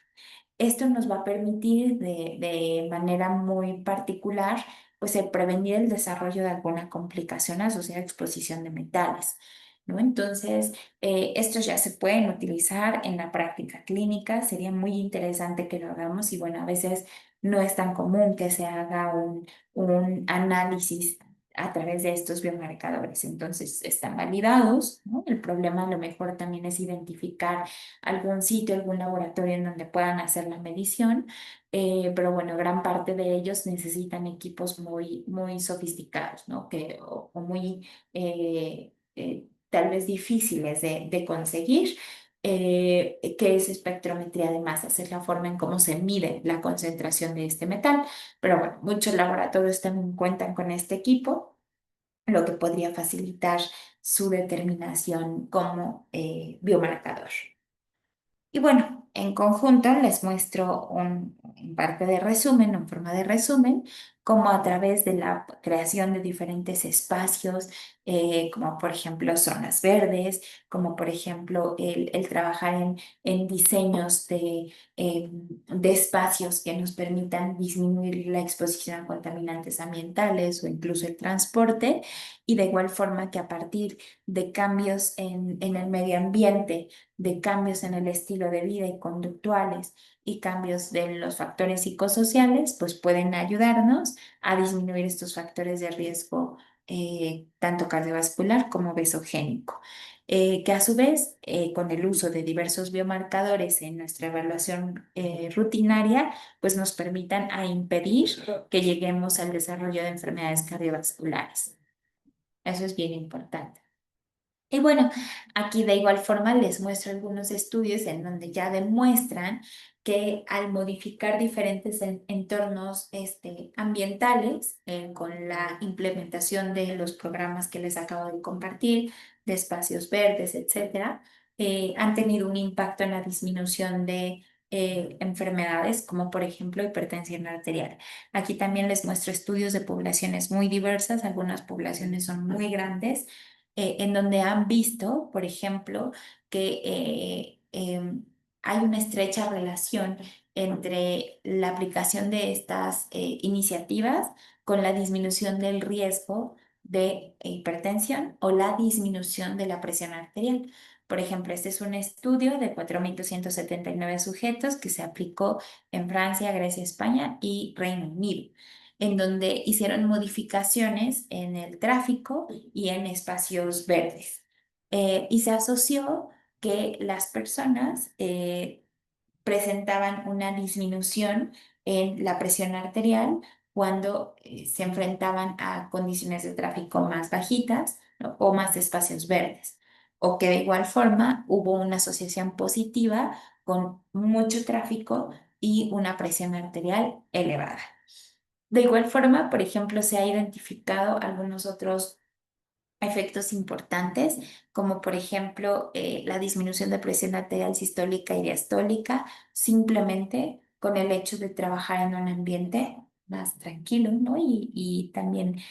Esto nos va a permitir de manera muy particular, pues, el prevenir el desarrollo de alguna complicación asociada a exposición de metales, ¿no? Entonces, estos ya se pueden utilizar en la práctica clínica. Sería muy interesante que lo hagamos y bueno, a veces no es tan común que se haga un análisis a través de estos biomarcadores. Entonces, están validados, ¿no? El problema a lo mejor también es identificar algún sitio, algún laboratorio en donde puedan hacer la medición, pero bueno, gran parte de ellos necesitan equipos muy, muy sofisticados, ¿no? O muy, tal vez difíciles de conseguir. Que es espectrometría de masas, es la forma en cómo se mide la concentración de este metal. Pero bueno, muchos laboratorios también cuentan con este equipo, lo que podría facilitar su determinación como biomarcador. Y bueno, en conjunto les muestro en parte de resumen, en forma de resumen, cómo a través de la creación de diferentes espacios, como por ejemplo zonas verdes, como por ejemplo el trabajar en diseños de espacios que nos permitan disminuir la exposición a contaminantes ambientales o incluso el transporte, y de igual forma que a partir de cambios en el medio ambiente, de cambios en el estilo de vida y conductuales y cambios de los factores psicosociales, pues pueden ayudarnos a disminuir estos factores de riesgo, tanto cardiovascular como vasogénico. Que a su vez, con el uso de diversos biomarcadores en nuestra evaluación rutinaria, pues nos permitan a impedir que lleguemos al desarrollo de enfermedades cardiovasculares. Eso es bien importante. Y bueno, aquí de igual forma les muestro algunos estudios en donde ya demuestran que al modificar diferentes entornos ambientales, con la implementación de los programas que les acabo de compartir, de espacios verdes, etcétera, han tenido un impacto en la disminución de enfermedades como por ejemplo hipertensión arterial. Aquí también les muestro estudios de poblaciones muy diversas, algunas poblaciones son muy grandes, en donde han visto, por ejemplo, que hay una estrecha relación entre la aplicación de estas iniciativas con la disminución del riesgo de hipertensión o la disminución de la presión arterial. Por ejemplo, este es un estudio de 4.279 sujetos que se aplicó en Francia, Grecia, España y Reino Unido. en donde hicieron modificaciones en el tráfico y en espacios verdes. Y se asoció que las personas presentaban una disminución en la presión arterial cuando se enfrentaban a condiciones de tráfico más bajitas, ¿no? O más espacios verdes. O que de igual forma hubo una asociación positiva con mucho tráfico y una presión arterial elevada. De igual forma, por ejemplo, se ha identificado algunos otros efectos importantes, como por ejemplo la disminución de presión arterial sistólica y diastólica, simplemente con el hecho de trabajar en un ambiente más tranquilo, ¿no? Y también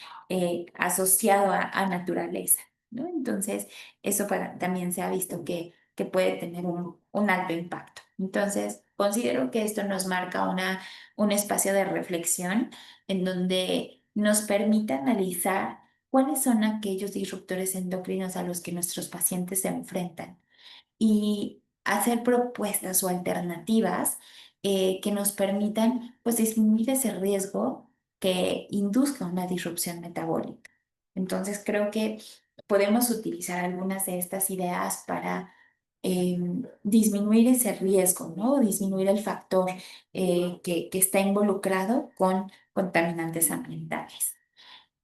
asociado a naturaleza, ¿no? Entonces, eso también se ha visto que puede tener un alto impacto. Entonces, considero que esto nos marca un espacio de reflexión en donde nos permite analizar cuáles son aquellos disruptores endocrinos a los que nuestros pacientes se enfrentan y hacer propuestas o alternativas que nos permitan pues disminuir ese riesgo que induzca una disrupción metabólica. Entonces creo que podemos utilizar algunas de estas ideas para disminuir ese riesgo, ¿no? Disminuir el factor que está involucrado con contaminantes ambientales.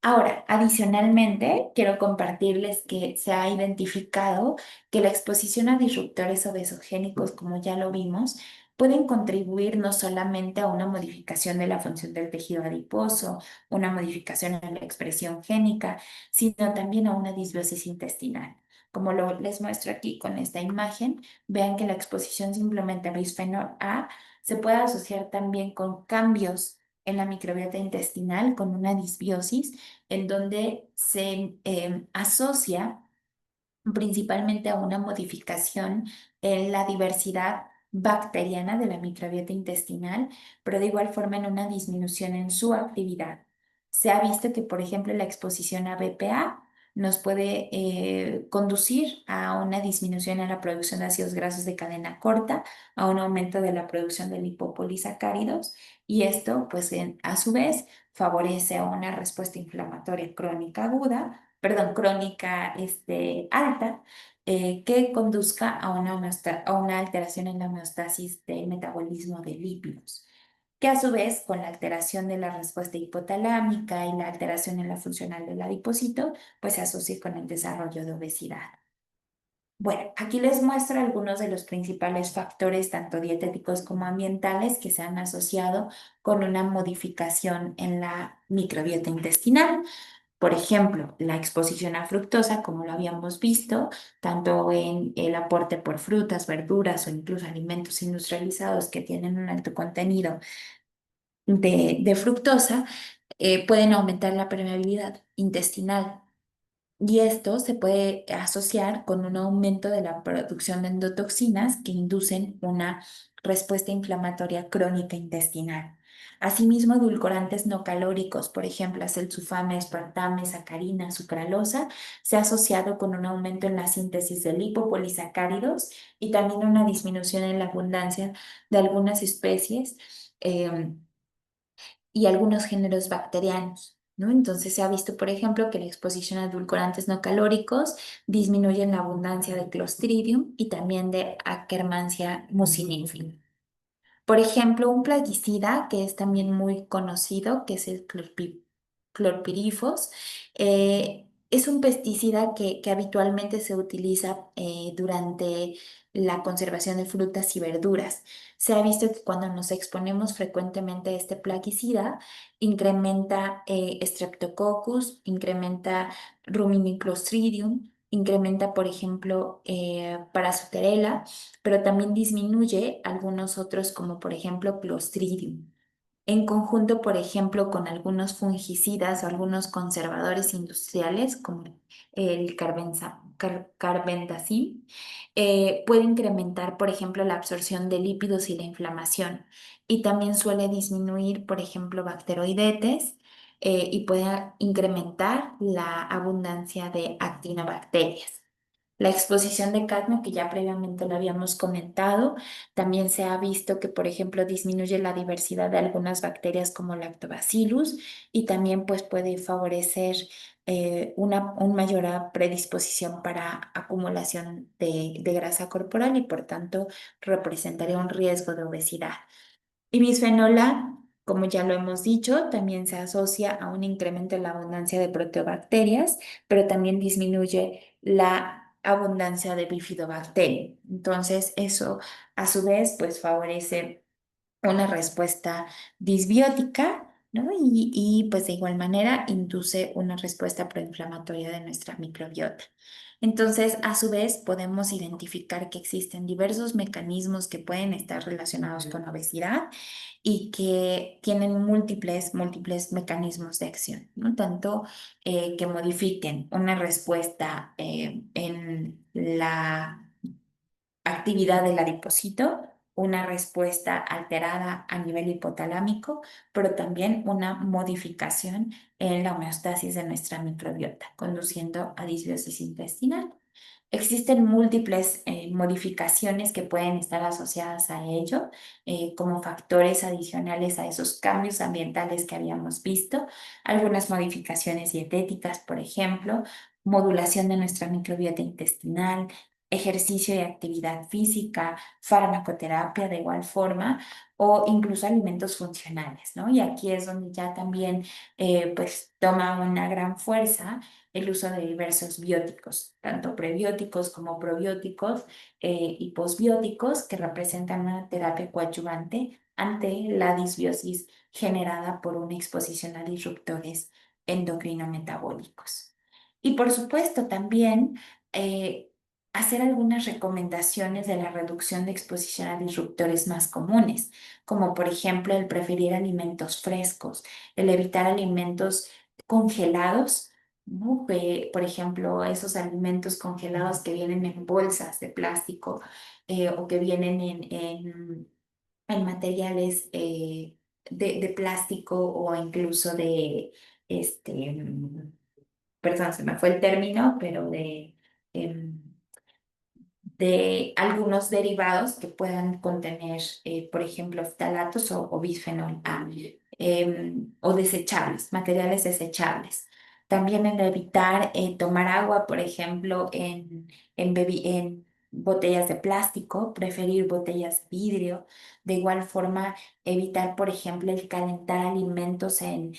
Ahora, adicionalmente, quiero compartirles que se ha identificado que la exposición a disruptores obesogénicos, como ya lo vimos, pueden contribuir no solamente a una modificación de la función del tejido adiposo, una modificación en la expresión génica, sino también a una disbiosis intestinal. Como les muestro aquí con esta imagen, vean que la exposición simplemente a bisfenol A se puede asociar también con cambios en la microbiota intestinal, con una disbiosis en donde se asocia principalmente a una modificación en la diversidad bacteriana de la microbiota intestinal, pero de igual forma en una disminución en su actividad. Se ha visto que, por ejemplo, la exposición a BPA nos puede conducir a una disminución en la producción de ácidos grasos de cadena corta, a un aumento de la producción de lipopolisacáridos y esto, pues, a su vez, favorece a una respuesta inflamatoria crónica aguda, perdón, crónica alta, que conduzca a a una alteración en la homeostasis del metabolismo de lípidos, que a su vez, con la alteración de la respuesta hipotalámica y la alteración en la funcional del adipocito, pues se asocia con el desarrollo de obesidad. Bueno, aquí les muestro algunos de los principales factores, tanto dietéticos como ambientales, que se han asociado con una modificación en la microbiota intestinal. Por ejemplo, la exposición a fructosa, como lo habíamos visto, tanto en el aporte por frutas, verduras o incluso alimentos industrializados que tienen un alto contenido de fructosa, pueden aumentar la permeabilidad intestinal. Y esto se puede asociar con un aumento de la producción de endotoxinas que inducen una respuesta inflamatoria crónica intestinal. Asimismo, edulcorantes no calóricos, por ejemplo, acesulfame, aspartame, sacarina, sucralosa, se ha asociado con un aumento en la síntesis de lipopolisacáridos y también una disminución en la abundancia de algunas especies. Y algunos géneros bacterianos, ¿no? Entonces se ha visto, por ejemplo, que la exposición a edulcorantes no calóricos disminuye la abundancia de Clostridium y también de Akkermansia muciniferum. Por ejemplo, un plaguicida que es también muy conocido, que es el clorpirifos, es un pesticida que habitualmente se utiliza durante la conservación de frutas y verduras. Se ha visto que cuando nos exponemos frecuentemente a este plaguicida, incrementa Streptococcus, incrementa Ruminiclostridium, incrementa, por ejemplo, Parasutherella, pero también disminuye algunos otros como por ejemplo Clostridium. En conjunto, por ejemplo, con algunos fungicidas o algunos conservadores industriales como el carbendazim, puede incrementar, por ejemplo, la absorción de lípidos y la inflamación. Y también suele disminuir, por ejemplo, bacteroidetes y puede incrementar la abundancia de actinobacterias. La exposición de cadmio, que ya previamente lo habíamos comentado, también se ha visto que, por ejemplo, disminuye la diversidad de algunas bacterias como Lactobacillus y también pues, puede favorecer una mayor predisposición para acumulación de grasa corporal y por tanto representaría un riesgo de obesidad. Y bisfenol A, como ya lo hemos dicho, también se asocia a un incremento en la abundancia de proteobacterias, pero también disminuye la abundancia de bifidobacterias. Entonces, eso a su vez, pues favorece una respuesta disbiótica, ¿no? Pues de igual manera induce una respuesta proinflamatoria de nuestra microbiota. Entonces, a su vez, podemos identificar que existen diversos mecanismos que pueden estar relacionados con obesidad y que tienen múltiples mecanismos de acción, ¿no? Tanto que modifiquen una respuesta en la actividad del adipocito, una respuesta alterada a nivel hipotalámico, pero también una modificación en la homeostasis de nuestra microbiota, conduciendo a disbiosis intestinal. Existen múltiples modificaciones que pueden estar asociadas a ello, como factores adicionales a esos cambios ambientales que habíamos visto, algunas modificaciones dietéticas, por ejemplo, modulación de nuestra microbiota intestinal, ejercicio y actividad física, farmacoterapia de igual forma, o incluso alimentos funcionales, ¿no? Y aquí es donde ya también pues toma una gran fuerza el uso de diversos bióticos, tanto prebióticos como probióticos y posbióticos, que representan una terapia coadyuvante ante la disbiosis generada por una exposición a disruptores endocrino-metabólicos. Y por supuesto también eh, hacer algunas recomendaciones de la reducción de exposición a disruptores más comunes, como por ejemplo el preferir alimentos frescos, el evitar alimentos congelados, ¿no? Por ejemplo, esos alimentos congelados que vienen en bolsas de plástico o que vienen en materiales de plástico o incluso de, este, perdón, se me fue el término, pero em, de algunos derivados que puedan contener, por ejemplo, ftalatos o bisfenol A, o desechables, materiales desechables. También en evitar tomar agua, por ejemplo, en botellas de plástico, preferir botellas de vidrio. De igual forma, evitar, por ejemplo, el calentar alimentos en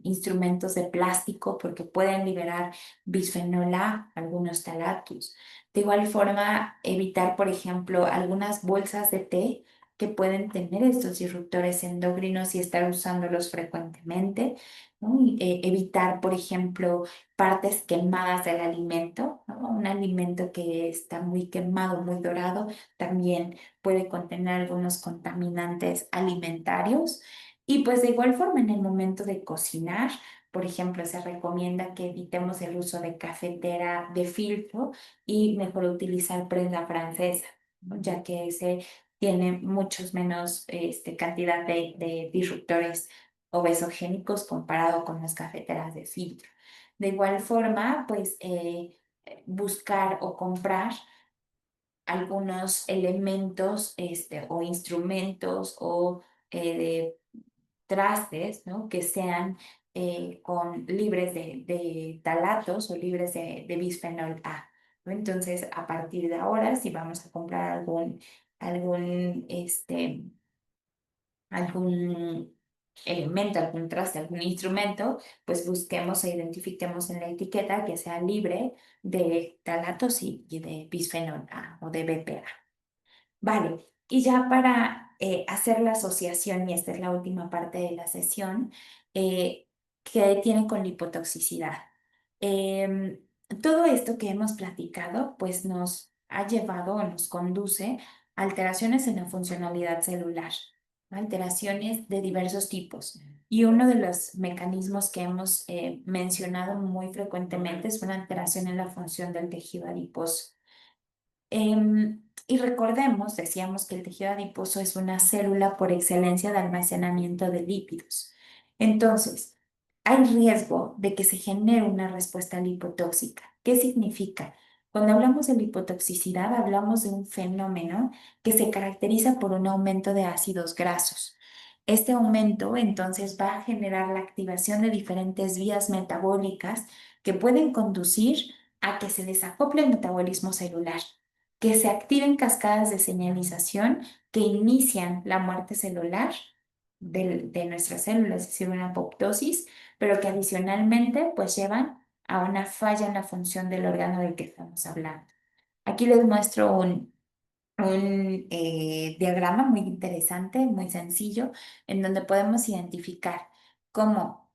instrumentos de plástico porque pueden liberar bisfenol A, algunos ftalatos. De igual forma, evitar, por ejemplo, algunas bolsas de té que pueden tener estos disruptores endocrinos y estar usándolos frecuentemente, ¿no? Y, evitar, por ejemplo, partes quemadas del alimento, ¿no? Un alimento que está muy quemado, muy dorado, también puede contener algunos contaminantes alimentarios. Y pues de igual forma, en el momento de cocinar, por ejemplo, se recomienda que evitemos el uso de cafetera de filtro y mejor utilizar prensa francesa, ¿no? Ya que ese tiene muchos menos cantidad de disruptores obesogénicos comparado con las cafeteras de filtro. De igual forma, pues buscar o comprar algunos elementos o instrumentos o de trastes, ¿no? Que sean libres de talatos o libres de bisfenol A, ¿no? Entonces, a partir de ahora, si vamos a comprar algún, algún elemento, algún traste, algún instrumento, pues busquemos e identifiquemos en la etiqueta que sea libre de talatos y de bisfenol A o de BPA. Vale, y ya para hacer la asociación, y esta es la última parte de la sesión, que tiene con lipotoxicidad. Em, Todo esto que hemos platicado, pues nos ha llevado o nos conduce a alteraciones en la funcionalidad celular, ¿no? Alteraciones de diversos tipos. Y uno de los mecanismos que hemos mencionado muy frecuentemente es una alteración en la función del tejido adiposo. Y recordemos, decíamos que el tejido adiposo es una célula por excelencia de almacenamiento de lípidos. Entonces, hay riesgo de que se genere una respuesta lipotóxica. ¿Qué significa? Cuando hablamos de lipotoxicidad, hablamos de un fenómeno que se caracteriza por un aumento de ácidos grasos. Este aumento entonces va a generar la activación de diferentes vías metabólicas que pueden conducir a que se desacople el metabolismo celular, que se activen cascadas de señalización que inician la muerte celular de nuestras células, es decir, una apoptosis, pero que adicionalmente pues llevan a una falla en la función del órgano del que estamos hablando. Aquí les muestro un diagrama muy interesante, muy sencillo, en donde podemos identificar cómo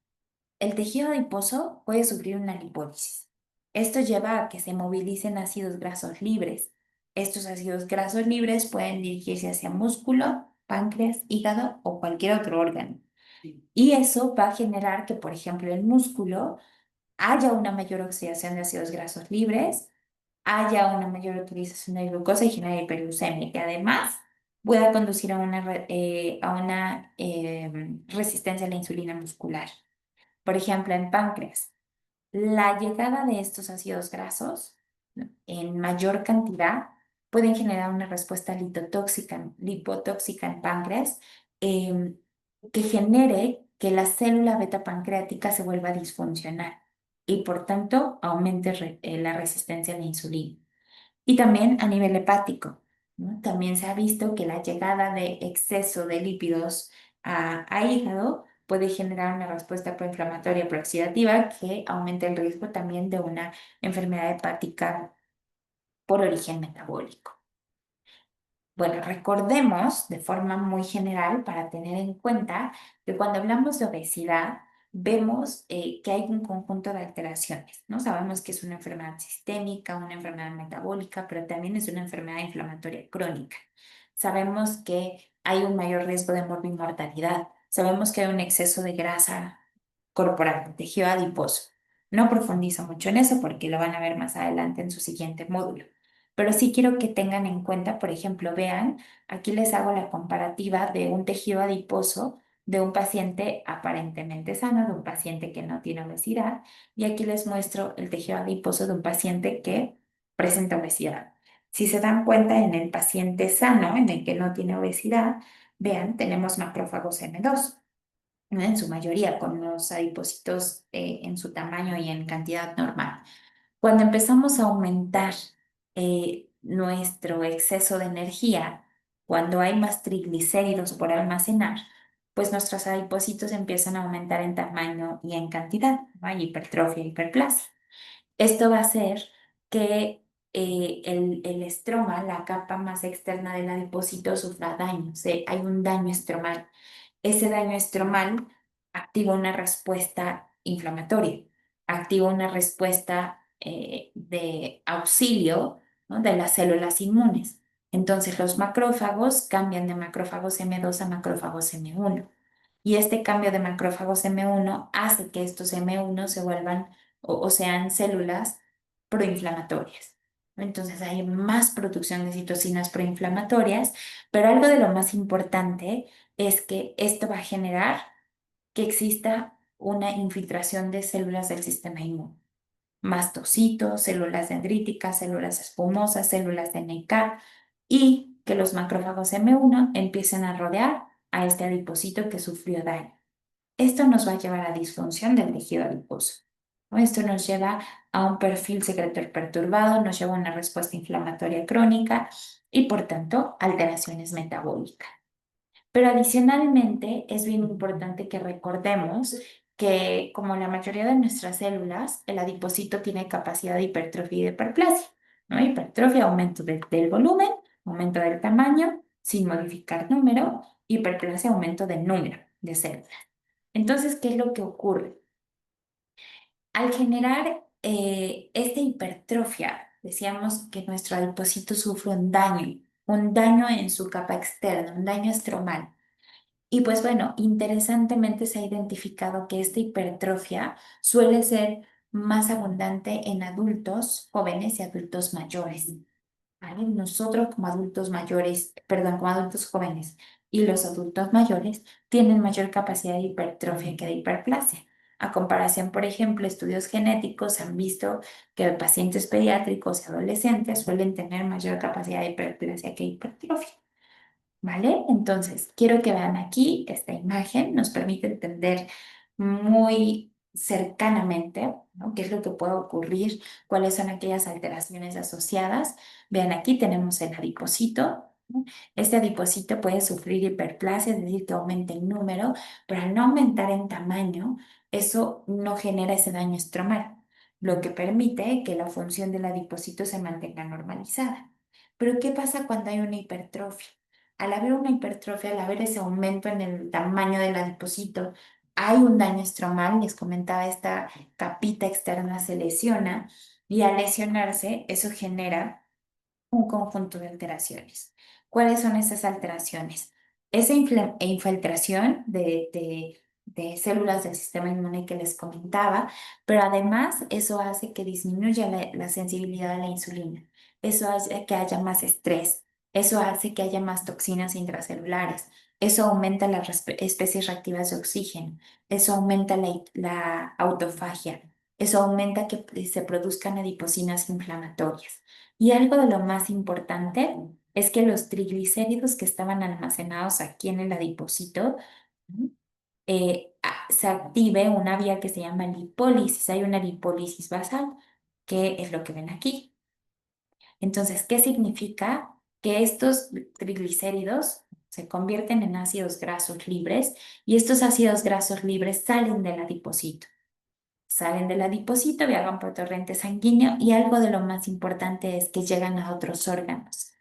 el tejido adiposo puede sufrir una lipólisis. Esto lleva a que se movilicen ácidos grasos libres. Estos ácidos grasos libres pueden dirigirse hacia músculo, páncreas, hígado o cualquier otro órgano. Y eso va a generar que, por ejemplo, el músculo haya una mayor oxidación de ácidos grasos libres, haya una mayor utilización de glucosa y genere hiperglucemia, que además pueda conducir a una resistencia a la insulina muscular. Por ejemplo, en páncreas, la llegada de estos ácidos grasos, ¿no?, en mayor cantidad pueden generar una respuesta lipotóxica en páncreas, em, que genere que la célula beta pancreática se vuelva disfuncional y por tanto aumente la resistencia a la insulina. Y también a nivel hepático, ¿no? También se ha visto que la llegada de exceso de lípidos a hígado puede generar una respuesta proinflamatoria prooxidativa que aumenta el riesgo también de una enfermedad hepática por origen metabólico. Bueno, recordemos de forma muy general para tener en cuenta que cuando hablamos de obesidad, vemos que hay un conjunto de alteraciones, ¿no? Sabemos que es una enfermedad sistémica, una enfermedad metabólica, pero también es una enfermedad inflamatoria crónica. Sabemos que hay un mayor riesgo de morbimortalidad. Sabemos que hay un exceso de grasa corporal, tejido adiposo. No profundizo mucho en eso porque lo van a ver más adelante en su siguiente módulo. Pero sí quiero que tengan en cuenta, por ejemplo, vean, aquí les hago la comparativa de un tejido adiposo de un paciente aparentemente sano, de un paciente que no tiene obesidad, y aquí les muestro el tejido adiposo de un paciente que presenta obesidad. Si se dan cuenta, en el paciente sano, en el que no tiene obesidad, vean, tenemos macrófagos M2, ¿no?, en su mayoría con los adipocitos en su tamaño y en cantidad normal. Cuando empezamos a aumentar nuestro exceso de energía, cuando hay más triglicéridos por almacenar, pues nuestros adipocitos empiezan a aumentar en tamaño y en cantidad, ¿no? Hay hipertrofia, hiperplasia. Esto va a hacer que el estroma, la capa más externa del adipocito, sufra daño. Hay un daño estromal. Ese daño estromal activa una respuesta inflamatoria, activa una respuesta de auxilio, ¿no?, de las células inmunes. Entonces los macrófagos cambian de macrófagos M2 a macrófagos M1. Y este cambio de macrófagos M1 hace que estos M1 se vuelvan o sean células proinflamatorias, ¿no? Entonces hay más producción de citocinas proinflamatorias, pero algo de lo más importante es que esto va a generar que exista una infiltración de células del sistema inmune, mastocitos, células dendríticas, células espumosas, células de NK, y que los macrófagos M1 empiecen a rodear a este adipocito que sufrió daño. Esto nos va a llevar a disfunción del tejido adiposo, ¿no? Esto nos lleva a un perfil secretor perturbado, nos lleva a una respuesta inflamatoria crónica y, por tanto, alteraciones metabólicas. Pero adicionalmente es bien importante que recordemos que, como la mayoría de nuestras células, el adipocito tiene capacidad de hipertrofia y de hiperplasia, ¿no? Hipertrofia, aumento del volumen, aumento del tamaño, sin modificar número; hiperplasia, aumento del número de células. Entonces, ¿qué es lo que ocurre? Al generar esta hipertrofia, decíamos que nuestro adipocito sufre un daño en su capa externa, un daño estromal. Y pues bueno, interesantemente se ha identificado que esta hipertrofia suele ser más abundante en adultos jóvenes y adultos mayores, ¿vale? Nosotros como adultos mayores, perdón, como adultos jóvenes y los adultos mayores tienen mayor capacidad de hipertrofia que de hiperplasia. A comparación, por ejemplo, estudios genéticos han visto que pacientes pediátricos y adolescentes suelen tener mayor capacidad de hiperplasia que hipertrofia. ¿Vale? Entonces, quiero que vean aquí esta imagen, nos permite entender muy cercanamente, ¿no? ¿Qué es lo que puede ocurrir? ¿Cuáles son aquellas alteraciones asociadas? Vean, aquí tenemos el adipocito, ¿no? Este adipocito puede sufrir hiperplasia, es decir, que aumenta en número, pero al no aumentar en tamaño, eso no genera ese daño estromal, lo que permite que la función del adipocito se mantenga normalizada. Pero ¿qué pasa cuando hay una hipertrofia? Al haber una hipertrofia, al haber ese aumento en el tamaño del adipocito, hay un daño estromal, les comentaba, esta capita externa se lesiona y al lesionarse eso genera un conjunto de alteraciones. ¿Cuáles son esas alteraciones? Esa infiltración de células del sistema inmune que les comentaba, pero además eso hace que disminuya la sensibilidad a la insulina. Eso hace que haya más estrés. Eso hace que haya más toxinas intracelulares. Eso aumenta las especies reactivas de oxígeno. Eso aumenta la autofagia. Eso aumenta que se produzcan adipocinas inflamatorias. Y algo de lo más importante es que los triglicéridos que estaban almacenados aquí en el adipocito, ¿no? Se active una vía que se llama lipólisis. Hay una lipólisis basal, que es lo que ven aquí. Entonces, ¿qué significa? Que estos triglicéridos se convierten en ácidos grasos libres y estos ácidos grasos libres salen del adipocito, viajan por torrente sanguíneo y algo de lo más importante es que llegan a otros órganos,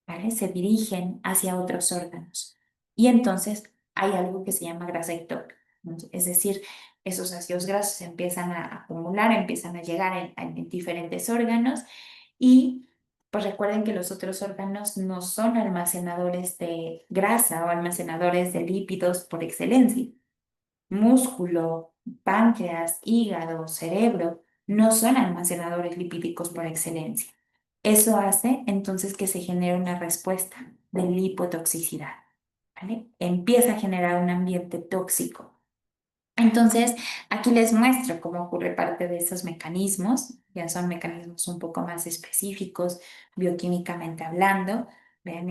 ¿vale? Se dirigen hacia otros órganos. Y entonces hay algo que se llama grasa ectópica, ¿no? Es decir, esos ácidos grasos se empiezan a acumular, empiezan a llegar en diferentes órganos y pues recuerden que los otros órganos no son almacenadores de grasa o almacenadores de lípidos por excelencia. Músculo, páncreas, hígado, cerebro, no son almacenadores lipídicos por excelencia. Eso hace entonces que se genere una respuesta de lipotoxicidad, ¿vale? Empieza a generar un ambiente tóxico. Entonces, aquí les muestro cómo ocurre parte de esos mecanismos. Ya son mecanismos un poco más específicos, bioquímicamente hablando. Vean,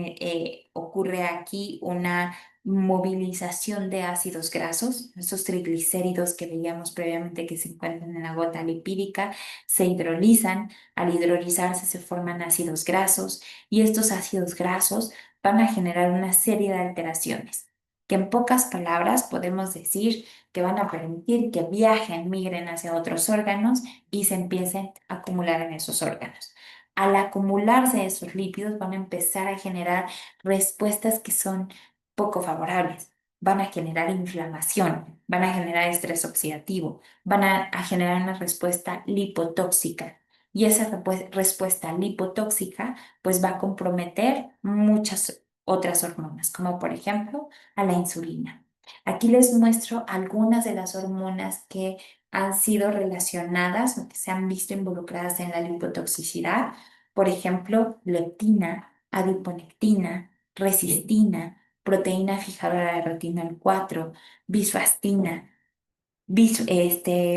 ocurre aquí una movilización de ácidos grasos, esos triglicéridos que veíamos previamente que se encuentran en la gota lipídica, se hidrolizan. Al hidrolizarse se forman ácidos grasos y estos ácidos grasos van a generar una serie de alteraciones, que en pocas palabras podemos decir que van a permitir que viajen, migren hacia otros órganos y se empiecen a acumular en esos órganos. Al acumularse esos lípidos van a empezar a generar respuestas que son poco favorables. Van a generar inflamación, van a generar estrés oxidativo, van a generar una respuesta lipotóxica. Y esa respuesta lipotóxica pues va a comprometer muchas otras hormonas, como por ejemplo a la insulina. Aquí les muestro algunas de las hormonas que han sido relacionadas o que se han visto involucradas en la lipotoxicidad. Por ejemplo, leptina, adiponectina, resistina, proteína fijadora de retinol 4, bisfastina,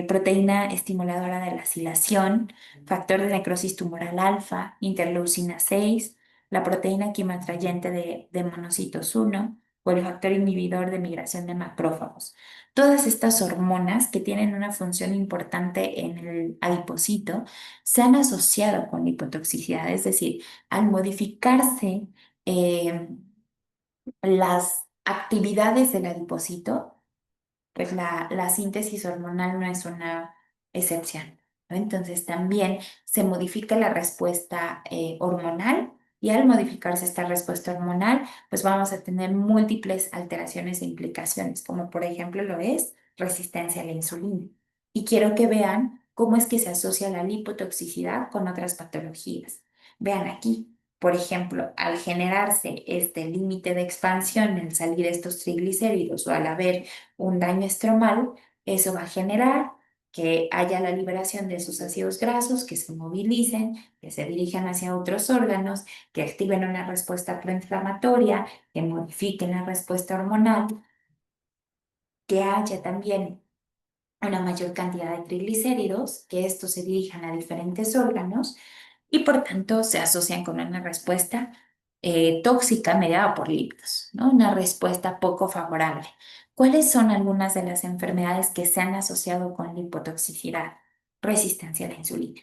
proteína estimuladora de la acilación, factor de necrosis tumoral alfa, interleucina 6, la proteína quimoatrayente de monocitos 1 o el factor inhibidor de migración de macrófagos. Todas estas hormonas que tienen una función importante en el adipocito se han asociado con hipotoxicidad, es decir, al modificarse eh, las actividades del adipocito, pues la síntesis hormonal no es una excepción, ¿no? Entonces también se modifica la respuesta hormonal y al modificarse esta respuesta hormonal, pues vamos a tener múltiples alteraciones e implicaciones, como por ejemplo lo es resistencia a la insulina. Y quiero que vean cómo es que se asocia la lipotoxicidad con otras patologías. Vean aquí. Por ejemplo, al generarse este límite de expansión, al salir estos triglicéridos o al haber un daño estromal, eso va a generar que haya la liberación de esos ácidos grasos, que se movilicen, que se dirijan hacia otros órganos, que activen una respuesta proinflamatoria, que modifiquen la respuesta hormonal, que haya también una mayor cantidad de triglicéridos, que estos se dirijan a diferentes órganos y por tanto se asocian con una respuesta tóxica mediada por lípidos, ¿no? Una respuesta poco favorable. ¿Cuáles son algunas de las enfermedades que se han asociado con lipotoxicidad? Resistencia a la insulina.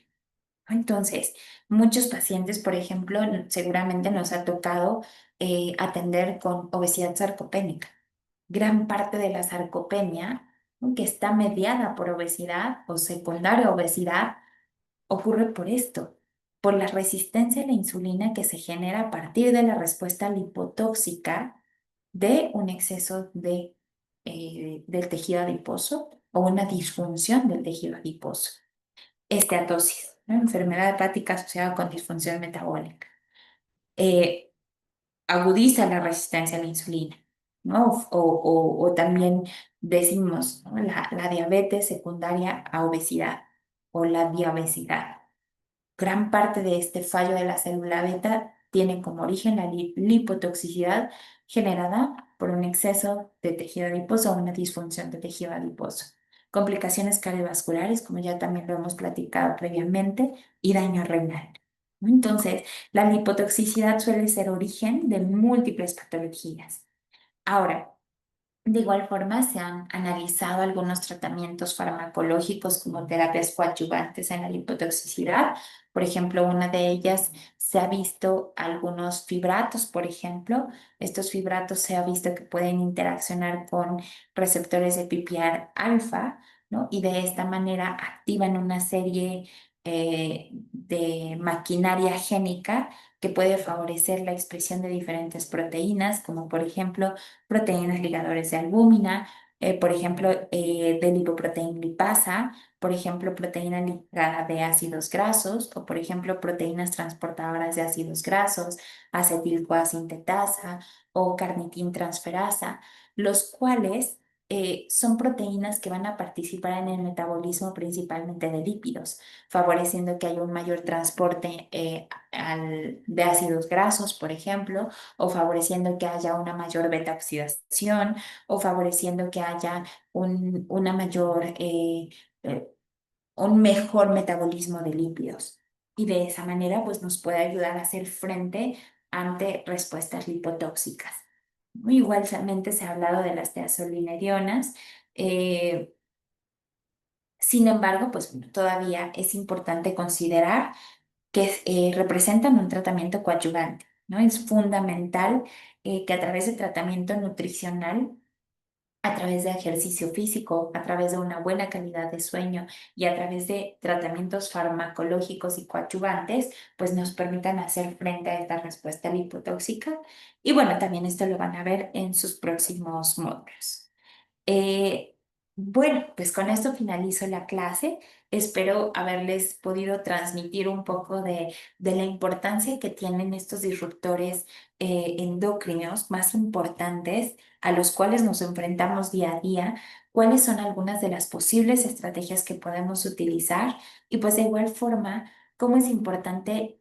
Entonces, muchos pacientes, por ejemplo, seguramente nos ha tocado atender con obesidad sarcopénica. Gran parte de la sarcopenia, ¿no?, que está mediada por obesidad o secundaria a obesidad, ocurre por esto, por la resistencia a la insulina que se genera a partir de la respuesta lipotóxica de un exceso del tejido adiposo o una disfunción del tejido adiposo. Esteatosis, ¿no? Enfermedad hepática asociada con disfunción metabólica. Eh, Agudiza la resistencia a la insulina, ¿no? O también decimos, ¿no?, la diabetes secundaria a obesidad o la diabesidad. Gran parte de este fallo de la célula beta tiene como origen la lipotoxicidad generada por un exceso de tejido adiposo o una disfunción de tejido adiposo. Complicaciones cardiovasculares, como ya también lo hemos platicado previamente, y daño renal. Entonces, la lipotoxicidad suele ser origen de múltiples patologías. Ahora, de igual forma, se han analizado algunos tratamientos farmacológicos como terapias coadyuvantes en la lipotoxicidad. Por ejemplo, una de ellas se ha visto algunos fibratos, por ejemplo. Estos fibratos se ha visto que pueden interaccionar con receptores de PPAR alfa, ¿no? Y de esta manera activan una serie de maquinaria génica que puede favorecer la expresión de diferentes proteínas, como por ejemplo proteínas ligadores de albúmina, por ejemplo, de lipoproteína lipasa, por ejemplo, proteína ligada de ácidos grasos, o por ejemplo, proteínas transportadoras de ácidos grasos, acetil-CoA-sintetasa o carnitin transferasa, los cuales son proteínas que van a participar en el metabolismo principalmente de lípidos, favoreciendo que haya un mayor transporte de ácidos grasos, por ejemplo, o favoreciendo que haya una mayor beta oxidación, o favoreciendo que haya una mayor, eh, un mejor metabolismo de lípidos. Y de esa manera, pues nos puede ayudar a hacer frente ante respuestas lipotóxicas. Igualmente se ha hablado de las teazolinedionas. eh, Sin embargo, pues bueno, todavía es importante considerar que representan un tratamiento coadyuvante, ¿no? Es fundamental que a través de tratamiento nutricional, a través de ejercicio físico, a través de una buena calidad de sueño y a través de tratamientos farmacológicos y coadyuvantes, pues nos permitan hacer frente a esta respuesta lipotóxica. Y bueno, también esto lo van a ver en sus próximos módulos. Eh, bueno, pues con esto finalizo la clase. Espero haberles podido transmitir un poco de la importancia que tienen estos disruptores endocrinos más importantes a los cuales nos enfrentamos día a día, cuáles son algunas de las posibles estrategias que podemos utilizar y pues de igual forma, cómo es importante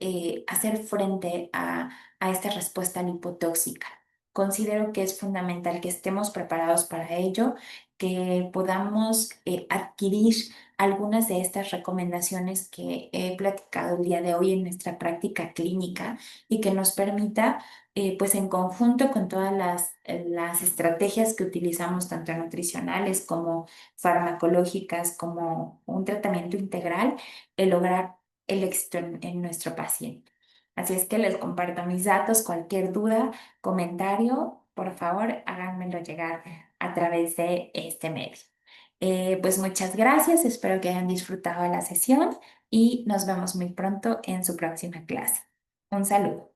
hacer frente a esta respuesta lipotóxica. Considero que es fundamental que estemos preparados para ello, que podamos adquirir algunas de estas recomendaciones que he platicado el día de hoy en nuestra práctica clínica y que nos permita, pues en conjunto con todas las estrategias que utilizamos, tanto nutricionales como farmacológicas, como un tratamiento integral, el lograr el éxito en nuestro paciente. Así es que les comparto mis datos, cualquier duda, comentario, por favor, háganmelo llegar a través de este medio. Pues muchas gracias, espero que hayan disfrutado la sesión y nos vemos muy pronto en su próxima clase. Un saludo.